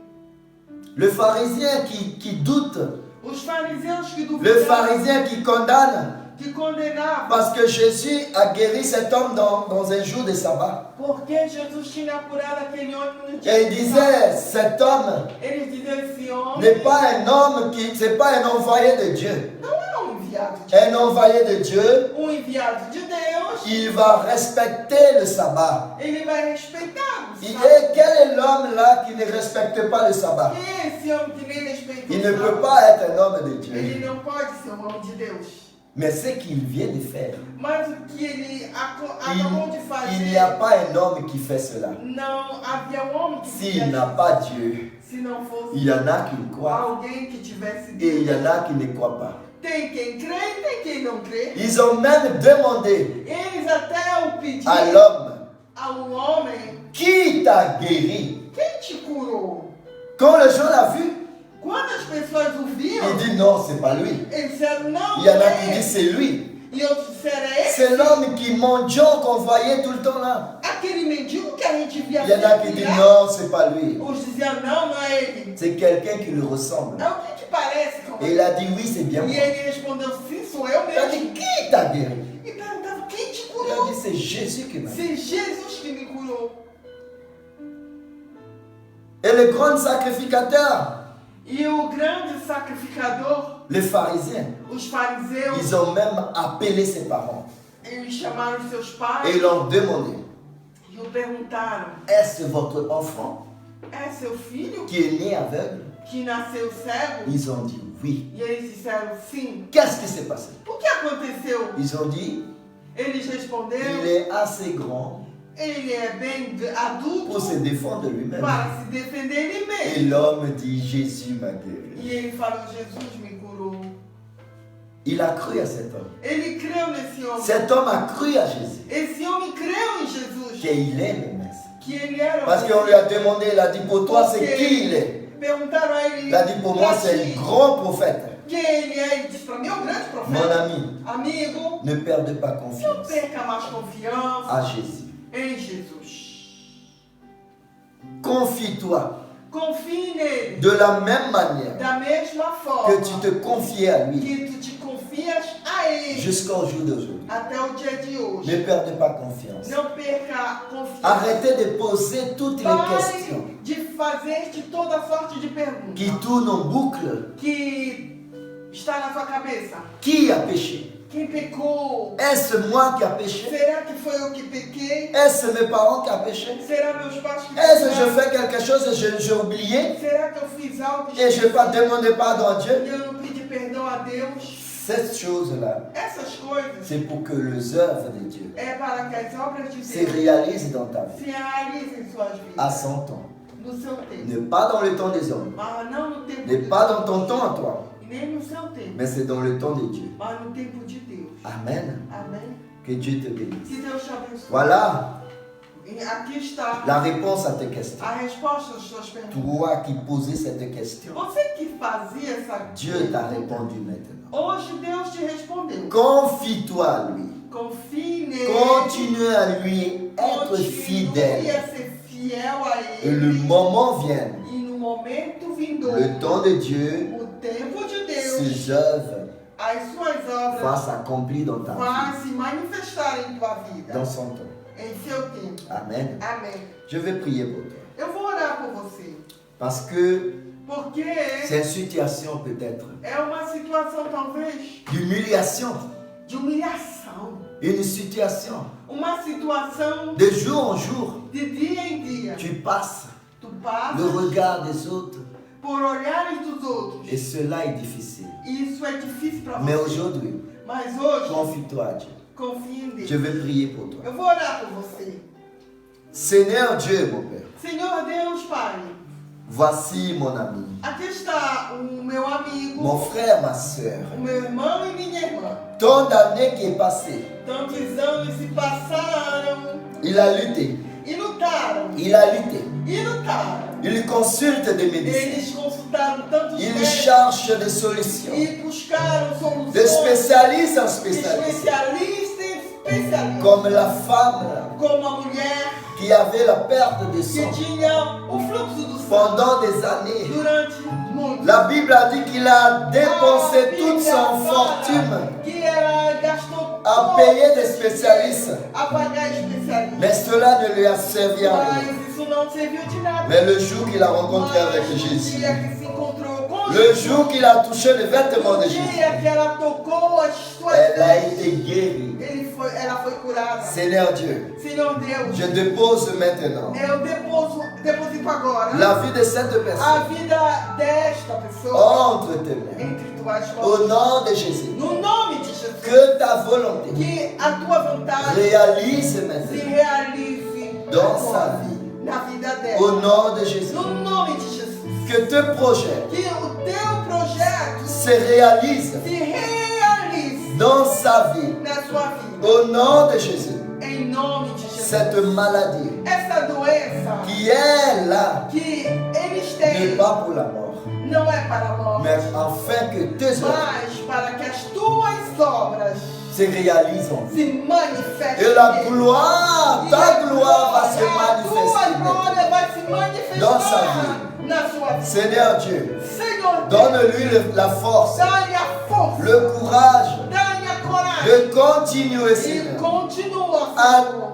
Le pharisien qui doute Os fariseus que Le duvidavam, pharisien qui condamne que condenavam, parce que Jésus a guéri cet homme dans un jour de sabbat. porque Jesus tinha curado aquele homem no dia Et il do disait, cet homme Eles diziam, esse homem n'est pas un homme qui, c'est pas un envoyé de Dieu. não é enviado de Un envoyé de Dieu, enviado de Deus, il va respecter le sabbat. ele vai respeitar o Quel est l'homme là qui ne respecte pas le sabbat? Quem é esse homem que nem respeita Il o ne peut sábado? pas être un homme de Ele Dieu. não pode ser um homem de Deus. Mais ce qu'il vient de faire, Mas o que ele acabou de il n'y a fazer, pas un homme qui fait cela. não havia um homem que S'il fizesse n'a pas Dieu, se não fosse il y en a qui croient alguém que tivesse et il y Deus. en a qui ne croient pas. Tem quem crê e tem quem não crê. Ils ont même demandé Eles até o à pediram l'homme ao homem, qui t'a guéri. quem te curou? Quand le gens l'ont vu, Quando as pessoas o viam, il dit non, c'est pas lui. eles disseram, não, Il y en a não qui é disent esse. c'est lui. E outros disseram, é esse. C'est l'homme qui mendiant qu'on voyait tout le temps là. Aquele mendigo que a gente via Il y en a qui sempre disent lá. non, c'est pas lui. Os diziam, não, não é ele. C'est quelqu'un qui lui ressemble. É alguém que parece com Et ele. il a dit oui, c'est bien E moi. ele respondeu, sim, sou eu Il a mesmo. dit qui t'a guéri? E perguntava, quem te Il a curou? dit c'est Jésus qui m'a guéri. C'est Jesus que me curou. Et le grand sacrificateur, E o grande sacrificador, les pharisiens, os fariseus, ils ont même appelé ses parents eles chamaram os seus et pais ils leur demandé, e o perguntaram, est-ce votre enfant é seu filho qui est né aveugle? que nasceu cego? Ils ont dit oui. E eles disseram sim. Qu'est-ce qui s'est passé? O que aconteceu? Ils ont dit, Eles il responderam, est assez grand ele é bem adulto pour se défendre de lui-même. para se defender ele Et mesmo. l'homme dit, Jésus m'a guéri. E ele falou, Jesus me curou. Il a cru à cet homme. Ele creu nesse homem. Cet homme a cru à Jésus, Esse homem creu em Jesus. qu'il est le Messie. Que ele era o Parce qu'on lui a demandé, il a dit, pour toi, c'est qui il est? Perguntaram a ele, Il a dit, pour moi, c'est un grand prophète. quem ele é. Ele disse para mim, é um grande Mon profeta. ami, Amigo, ne perdez pas não confiance perca mais confiança à Jésus. em Jesus. Confie-toi Confie nele. de la même manière Da mesma forma que tu te confiais à lui que tu te confias a ele jusqu'au jour d'aujourd'hui. até o dia de hoje. Ne perdez pas confiance. Não perca a confiança. Arrêtez de poser toutes les questions Pare de fazer-te toda sorte de perguntas qui tournent en boucle. que está na sua cabeça. Qui a péché? Quem pecou? Est-ce moi qui a péché? Será que foi eu que pequei? Est-ce mes parents qui ont péché? Será meus pais que Est-ce que je pecaram? fais quelque chose et j'ai oublié Será que eu fiz algo et je ne vais pas demander pardon à Dieu? e eu não pedi perdão a Deus? Cette chose-là, Essas coisas c'est pour que les œuvres de Dieu é para que as obras de se Deus réalisent dans ta vie se realizem em suas à vidas son temps. no seu tempo. Ne pas dans le temps des hommes, Mas não no tempo ne de pas Deus. dans ton temps à toi, E nem no seu tempo, mais c'est dans le temps de Dieu. mas no tempo de Deus. Amen. Amém? Que Dieu te bénisse. Que Deus te abençoe. Voilà E aqui está la réponse à tes questions. a resposta às suas perguntas. Toi qui posais cette question, Você que fazia essa Dieu t'a pergunta, répondu maintenant. hoje Deus te respondeu. Confie-toi à lui. Confie nele. Continue à lui être Continue fidèle. a ser fiel a Et ele. le moment vient, E no momento vindouro, le temps de Dieu, o tempo de Deus, ses œuvres as suas vont obras s'accomplir dans ta vie, vão se manifestar em tua vida. dans son temps. Em seu tempo. Amen. Amém. Je vais prier pour toi. Eu vou orar por você. Parce que Porque c'est une situation peut-être é uma situação talvez d'humiliation, de humilhação. une situation Uma situação de jour en jour. de dia em dia. Tu passes Tu passas le regard des autres por olhares dos outros. et cela est difficile. E isso é difícil para Mais você. aujourd'hui, Mas hoje, confie-toi à Dieu. confie em Je Deus. vais prier pour toi. Eu vou orar por você. Seigneur Dieu, mon Père, Senhor Deus, Pai, voici mon ami, aqui está o meu amigo, mon frère, ma soeur. o meu irmão e minha irmã. Tant d'années qui est passé, Tantos anos se passaram il a lutté, e lutaram, il a lutté. e lutaram. Il consulte des médecins, Eles consultaram tantos il médicos cherche des solutions, e buscaram de soluções. spécialiste en spécialiste, Especialista em especialista. comme la femme Como a mulher qui qui avait la perte de que sang tinha o fluxo do sangue pendant des années. durante muito. La Bible a dit qu'il a dépensé A toute Bíblia son fala fortune que ela gastou à todo payer des esse spécialistes. dinheiro a pagar especialistas. Mais cela ne lui a servi à rien. Mas isso não serviu de nada. Mais le jour qu'il a rencontré Mas avec no Jésus, dia que se encontrou com le Jesus, jour qu'il a touché le vêtement de no Jésus, dia que ela tocou as suas elle a vestes, été guérie. ela foi curada. Seigneur Dieu, Senhor Deus, je dépose maintenant eu deposito agora la vie de cette a personne vida desta pessoa entre tes mains. entre tuas Au mãos. nom de Jésus, No nome de Jesus, que ta volonté que a tua vontade réalise se maintenant realize dans agora, sa vie. na vida Au dela. nom de Jésus, No nome de Jesus. que tes projets Que o teu projeto se réalisent se realize dans sa vie. na sua vida. Au nom de Jésus, Em nome de Jesus. cette maladie Essa doença qui est là que eles n'est têm pas pour la mort, não é para a morte, mais afin que tes œuvres mas para que as tuas obras se réalisent en vie. se manifestem. Et la nele. gloire, E ta a gloire va se glória, manifester. a tua glória vai se Dans sa manifestar na sua vida. Seigneur Dieu, Senhor, donne-lui la force, dá-lhe a força, le courage dá-lhe a coragem de continuer, e Seigneur, continua, Ah. Senhor,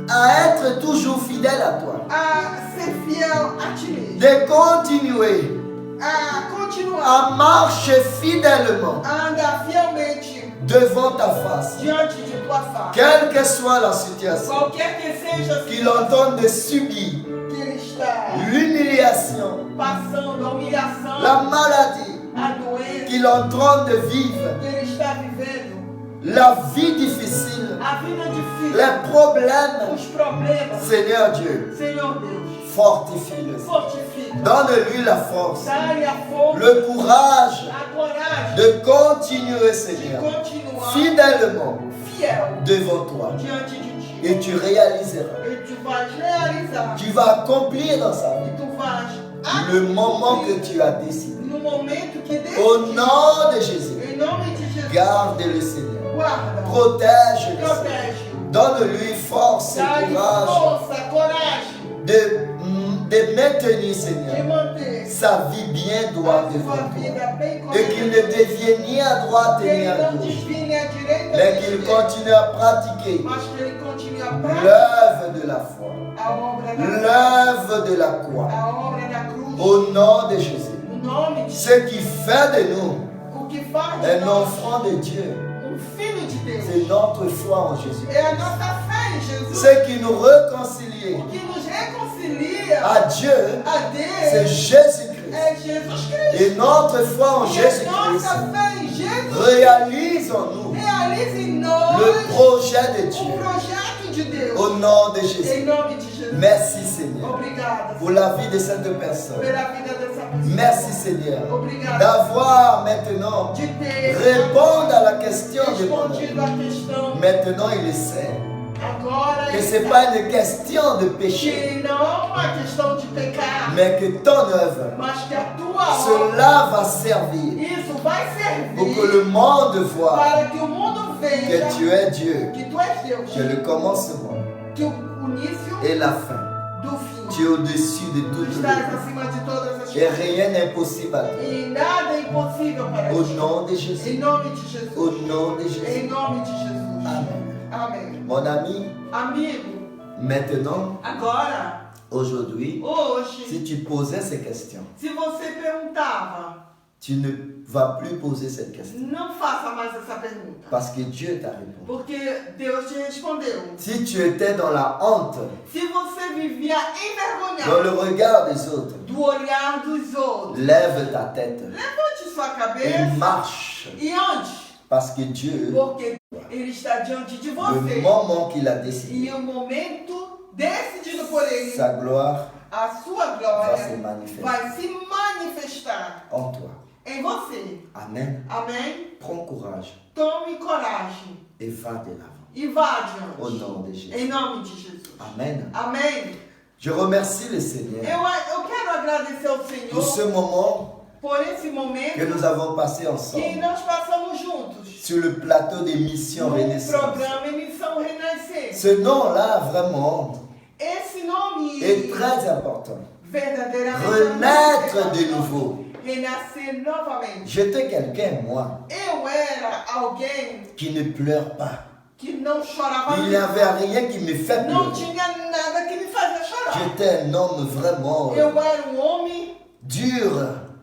à être toujours fidèle à toi, a ser fiel a ti mesmo, de continuer a continuar à marcher fidèlement a andar fielmente devant ta face, diante de tua face. quelle que soit la situation, Qualquer que seja a qu'il entende de subir que ele está l'humiliation, passando, a humilhação, la maladie a doença qu'il est en train de vivre, que ele está vivendo, la vie difficile, a vida difícil, les problèmes, os problemas. Seigneur Dieu, Senhor Deus, fortifie-le. fortifica, Donne-lui la force, dá-lhe a força, le courage a coragem de continuer, de Seigneur, continuar fidèlement fiel devant toi. diante de ti. Et tu réaliseras, E tu vais realizar, tu vas accomplir dans sa vie e tu vais le moment que accomplir tu as décidé. no momento que Au decidir. nom de Jésus, Em nome de Jesus, garde-le, Seigneur. guarda, Protège-le, Seigneur. protege, Donne-lui force et dá-lhe courage força, coragem de maintenir, de Seigneur, manter sa vie bien droite a devant sua toi. vida bem Et qu'il correta. ne dévie ni à droite Que ni ele à não gauche, desvie nem à direita mais nem à qu'il esquerda, continue à pratiquer mas que ele continue a praticar l'œuvre de la foi, a obra da l'œuvre de la croix. a obra da cruz. Au nom de Jésus. No nome de Ce qui fait de nous o que faz de un nós enfant de Dieu, filho de Deus. c'est notre foi en Jésus. É a nossa fé em Jesus. Ce qui nous réconcilie O que nos reconcilia à Dieu, a c'est Deus Jésus-Christ. é Jesus Cristo. Et notre foi en E a Jésus-Christ nossa fé em Jesus réalise en nous realiza em nós le projet de o Dieu. projeto de Deus. Au nom de Jésus. Em nome de Jesus. Merci Seigneur Obrigada pour la vie de cette personne. pela vida dessa pessoa. Merci Seigneur Obrigada d'avoir maintenant de ter répondu à la question de mon respondido homme. a questão. Maintenant il sait Agora que ele ce n'est sabe pas une question de péché, que não é uma questão de pecar, mais que ton œuvre, mas que a tua obra, cela va servir isso vai pour que servir le monde voit para que o mundo veja que tu es Dieu, que tu és Deus, que le commencement que o início et la fin. do fim. Tu es au-dessus de Tu toutes les estás choses. acima de todas as Et coisas. rien n'est impossible à toi. E nada é impossível para Au ti. nom de Em Jésus. nome de Jesus. Au nom de Em Jésus. nome de Jesus. Amen. Amém. Mon ami, Amigo, maintenant, agora, aujourd'hui, hoje, si tu posais ces questions, se você perguntava, tu ne vas plus poser cette question. não faça mais essa pergunta. Parce que Dieu t'a répondu. Porque Deus te respondeu. Si tu étais dans la honte, Se você vivia dans le envergonhado regard des autres, do olhar dos outros, lève ta tête levante sua et cabeça marche. e ande. Parce que Dieu, Porque Ele está diante de le você. moment qu'il a décidé, E o momento decidido por Ele, sa gloire a sua va se glória manifester vai se manifestar en toi. em você. Amen. Amém? Prends courage Tome coragem et va de l'avant. e vá Au adiante. nom de Jésus. Em nome de Jesus. Amen. Amém? Je remercie le Seigneur Eu quero agradecer ao pour ce Senhor moment por esse que momento nous avons passé que ensemble. nós passamos juntos. sur le plateau d'émission no Renaissance. programa Emissão Renascer. Ce nom-là, vraiment, Esse nome est très important. verdadeiramente Renaître de nouveau. renascer novamente. J'étais quelqu'un, moi, Eu era alguém qui ne pleure pas. que não chorava Il n'y avait rien qui me fait não pleurer. tinha nada que me fazia chorar. J'étais un homme vraiment Eu era homem dur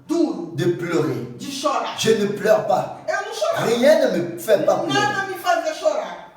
duro de pleurer. de chorar. Je ne pleure pas. Eu não chorava. Rien ne me fait pas pleurer. Nada me fazia chorar.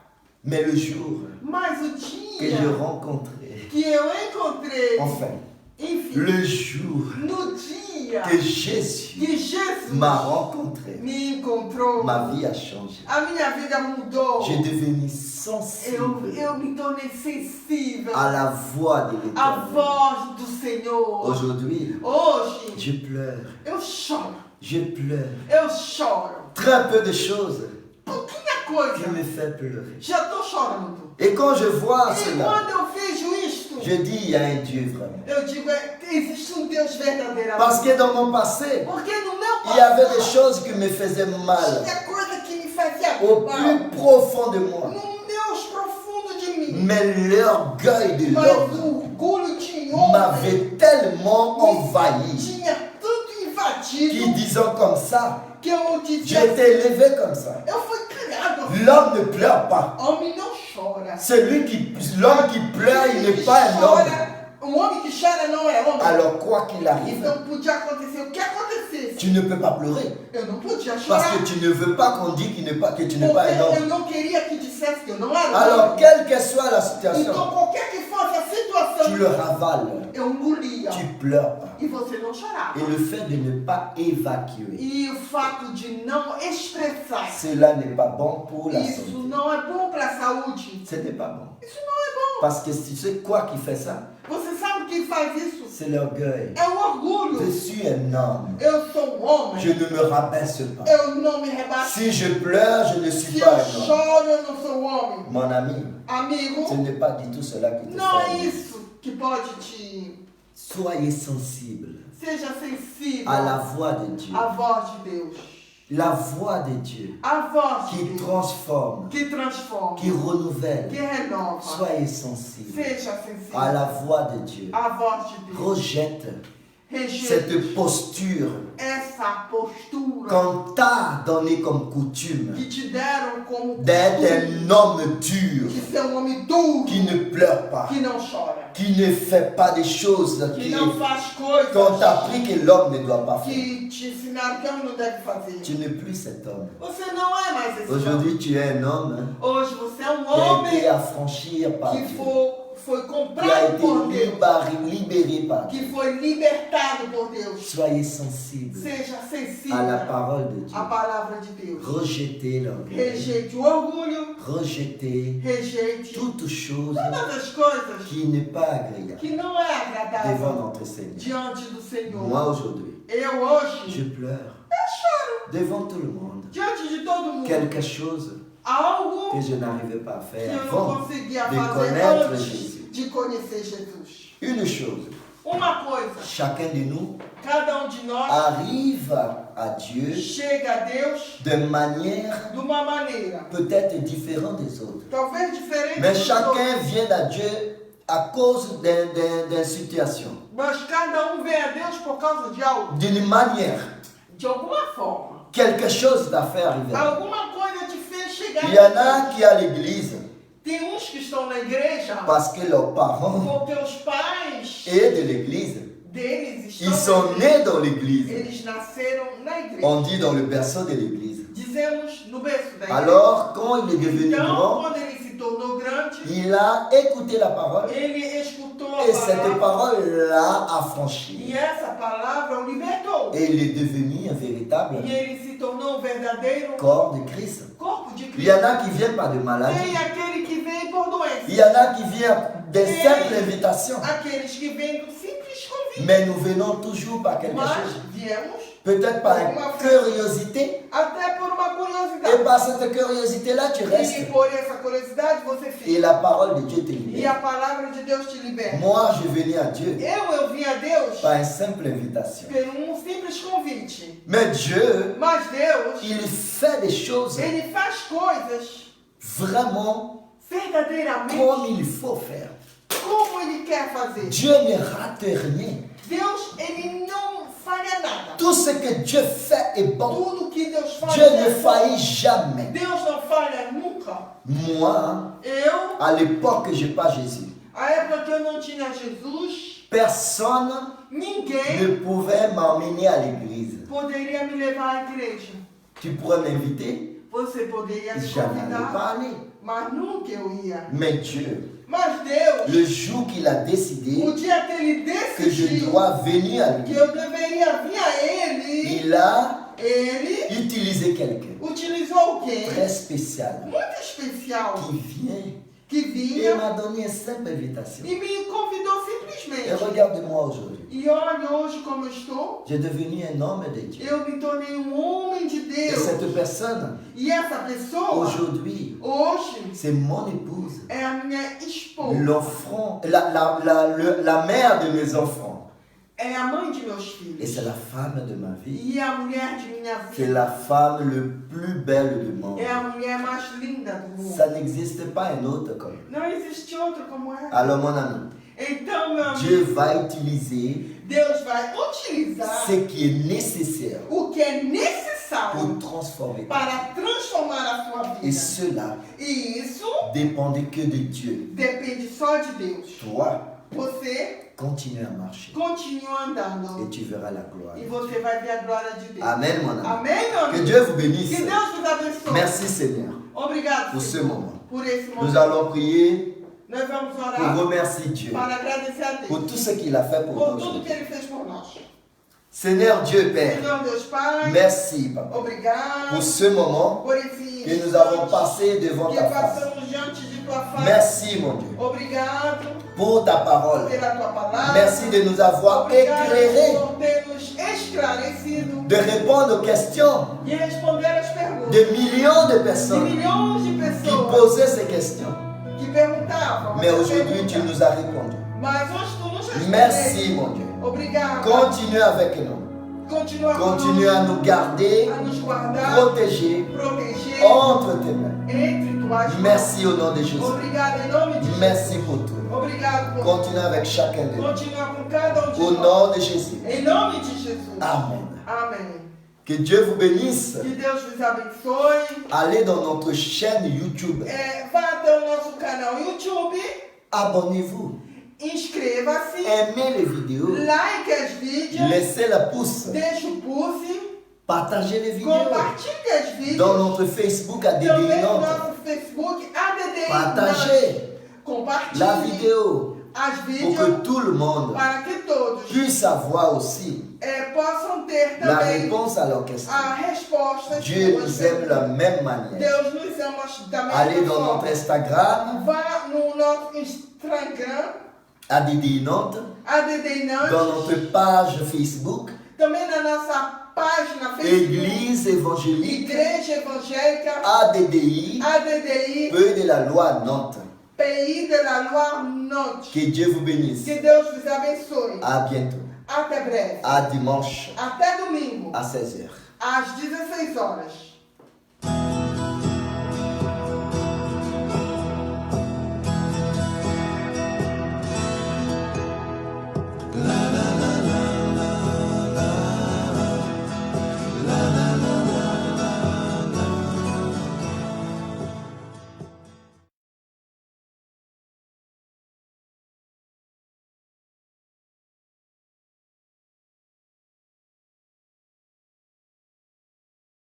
Mais le jour Mas o que dia je rencontrais, que eu encontrei, enfin, enfim, le jour no dia que Jésus que Jesus m'a rencontré, me encontrou, ma vie a changé. a minha vida mudou. J'ai devenu Eu sensible me tornei sensível à la voix de à l'Éternel. voz do Senhor. Aujourd'hui, Hoje je pleure. eu choro, Je pleure. eu choro. Très peu de choses Pouquinha qui coisa, me fait pleurer. já estou chorando. Et quand je vois E cela, quando eu vejo isto, je dis il y a un Dieu vraiment. eu digo, existe Deus verdadeiramente. Parce que dans mon passé, Porque no meu il y avait des passado, choses qui me faisaient mal tinha coisa que me fazia au mal. plus profond de moi. No meus profundo de mim. Mais l'orgueil de Mas l'homme o orgulho de homem m'avait tellement envahi tinha tanto invadido qui, disons comme ça, que eu j'ai dizia, été élevé comme ça. eu fui criado. L'homme ne pleure pas. Homem não chora. L'homme qui pleure, il n'est pas un homme. Um homem que chora não é homem. Alors quoi qu'il arrive, Então podia acontecer o que acontecesse. tu ne peux pas pleurer. Eu não podia chorar. Parce que tu ne veux pas qu'on dise que tu n'es pas un Porque eu homme. não queria que dissesse que eu não era Alors, homem. quelle que soit la Então situation, qualquer que fosse a situação, tu le ravales. eu engolia. Tu pleures pas. E você não chorava. Et le fait de ne pas évacuer, E o fato de não expressar, cela n'est pas bon pour la isso santé. não é bom para a saúde. Ce n'est pas bon. Isso não é bom. Parce que tu sais quoi qui fait ça? Você sabe quem faz isso? C'est l'orgueil. É o orgulho. Je suis un homme. Eu sou homem. Je ne me rabaisse pas. Eu não me rebaixo. Si je pleure, je ne suis Se pas eu un homme. choro, eu não sou homem. Mon ami, Amigo, ce n'est pas du tout cela qui te não é fait. isso que pode te... Soyez sensible Seja sensível à la voix de Dieu. à voz de Deus. La voix de Dieu A voz de qui Deus transforme, que transforma, qui renouvelle. que renova. Soyez sensible Seja à sensível la voix de Dieu. à voz de Deus. Rejette Rejeite cette posture essa postura qu'on t'a donné comme coutume que te deram como d'être costume un homme dur de ser um homem duro, qui ne pleure pas, que não chora, qui ne fait pas des choses que não faz qu'on t'a coisas appris que l'homme ne doit pas faire. que te ensinaram que homem não deve fazer. Tu n'es plus cet homme. Você não é mais esse homem. Aujourd'hui, tu es un homme hein, Hoje você é um qui a été homem affranchi par que Dieu, foi qui a comprado por été Deus, libéré par Dieu. que foi libertado por Deus. Soyez sensible Seja à la sensível parole de Dieu. à palavra de Deus. Rejetez l'orgueil. Rejeite o orgulho, Rejetez rejeite toute chose todas as coisas qui n'est pas agréable que não é devant agradável notre Seigneur. diante do Senhor. Moi aujourd'hui, Eu hoje je pleure choro devant tout le monde. diante de todo mundo. Quelque chose Algo que je n'arrivais pas à que faire eu não avant conseguia de fazer connaître antes Jésus. de conhecer Jesus. Une chose, Uma coisa, chacun de nous cada de nós arrive à Dieu chega a Deus de manière de uma maneira peut-être différente des autres. talvez diferente Mais dos chacun outros, vient à Dieu à cause d'une situation, mas cada vem a Deus por causa de algo, d'une manière. de alguma forma. Quelque chose t'a fait arriver. Alguma coisa te fez chegar Il y en a a Deus. qui à l'église Tem uns que estão na igreja parce que leurs parents porque os pais et de l'église, deles ils estão sont na igreja. nés dans l'église. Eles nasceram na igreja. On dit dans le berceau de l'église. Dizemos no berço da igreja. Alors, quand il est devenu Então, grand, quando ele se tornou grande, il a écouté la parole ele escutou a et cette palavra parole l'a e affranchi. essa palavra o libertou. Et il est devenu un véritable E ele se tornou um verdadeiro corps de Christ. corpo de Il y en Cristo. a qui viennent par des maladies. Tem aquele que vem por doença. Il y en a qui viennent des simples invitations. Aqueles que vêm do simples convite. Mais nous venons toujours par quelque Mas chose. viemos peut-être par Alguma curiosité. Até por uma Et curiosidade. par cette curiosité-là, tu E restes. por essa curiosidade você Et fica. la parole de Dieu te E libère. a palavra de Deus te liberta. Moi, je venais à Dieu Eu vim a Deus par une simple invitation. por um simples convite. Mais Dieu, Mas Deus, il fait des choses Ele faz coisas vraiment verdadeiramente comme il faut faire. como Ele quer fazer. Dieu ne rate rien. Deus, Ele não falha nada. Tout ce que Dieu fait est bon. Tudo que Deus faz Dieu ne é bom. faillit jamais. Deus não falha nunca. Moi, Eu, à l'époque que je n'ai pas Jésus, a época que eu não tinha Jesus, personne ninguém ne pouvait m'emmener à l'église. poderia me levar à igreja. Tu pourrais m'inviter, Você poderia me je n'allais convidar, pas aller. mas nunca eu ia. Mais Dieu, Mas Deus, le jour qu'il a décidé o dia que Ele que je decidiu dois venir à que lui, eu deveria vir a Ele, il a Ele utilisé quelqu'un utilizou alguém très spécial muito especial qui vient que et vinha m'a donné une simple invitation. e me convidou Et simplesmente. regarde-moi aujourd'hui. E olha hoje como eu estou. J'ai devenu un homme de Dieu. Eu me tornei um homem de Et Deus. cette personne, E essa pessoa, aujourd'hui, hoje, c'est mon épouse. é a minha esposa. L'enfant, la mère de mes enfants. É a mãe de meus Et filhos. c'est la femme de ma vie. E a mulher de minha C'est vida. la femme le plus belle du monde. É a mulher mais linda do mundo. Ça n'existe pas un autre comme elle. Não existe outra como ela. Alors mon ami, Então, meu amigo, Dieu va utiliser Deus vai utilizar ce qui est nécessaire o que é necessário pour transformer. para transformar a sua Et vida. cela E isso dépendait que de Dieu. depende só de Deus. Toi, Você continue à marcher continua et andando tu verras la gloire. e você vai ver a glória de Deus. Amen, mon ami. Amém, meu Que amigo? Dieu vous bénisse. Que Deus vos abençoe. Merci Seigneur. Obrigado, Pour ce Senhor, moment. por esse Nous momento. allons prier Nós vamos pour orar remercier Dieu para agradecer a pour Deus tout ce qu'il a fait pour por nous. tudo que Ele fez por nós. Seigneur Dieu Père, Senhor Deus Pai, merci Papa obrigado pour ce moment por esse que nous avons instante passé devant que ta face. passamos diante de Tua face. Merci mon Dieu Obrigado pour ta parole. pela Tua palavra. Merci de nous avoir Obrigado éclairés, por ter nos esclarecido de répondre aux questions e responder as perguntas de millions de de personnes milhões de qui pessoas posaient ces questions. que perguntavam. Mais mas aujourd'hui, tu perguntavam. nous as répondu. Mas hoje tu nos respondeu. Merci mon Dieu. Obrigado. Continue avec nous. Continua Continue à nous garder, a nos guardar, protéger proteger entre tes mains. entre tuas mãos. Merci au nom de Jésus. Obrigado em nome de Merci pour tout. Jesus. Obrigado por Continue avec chacun de nous. continuar com cada de Au nós. nom de Jésus. Em nome de Jesus. Amen. Amém. Que Dieu vous bénisse. Que Deus vos abençoe. Allez dans notre chaîne YouTube. Vá até o nosso canal YouTube. Abonnez-vous. Inscreva-se. Aimez les vidéos. Like as vídeos. Laissez la pouce. Deixe o pulse. Partagez les vidéos. Compartilhe as vídeos. Dans notre Facebook à Também no DDI Nantes. nosso Facebook, ADDI. Partagez Compartilhe la vidéo as pour vídeos que tout le monde para que todos puisse avoir aussi possam ter la também réponse à leurs questions. a resposta. Dieu nous aime de la même manière. Deus nos ama da mesma Allez dans forma. notre Instagram, Vá no nosso Instagram, à DDI Nantes, ADDI Nantes, dans notre page Facebook, também na nossa página Facebook, Église évangélique Igreja Evangélica, ADDI, ADDI, Peu de la loi Nantes. Pays de la Loire Nantes. Que Dieu vous bénisse. Que Deus vos abençoe. À bientôt. Até breve. À dimanche Até domingo, à 16h. às 16 horas.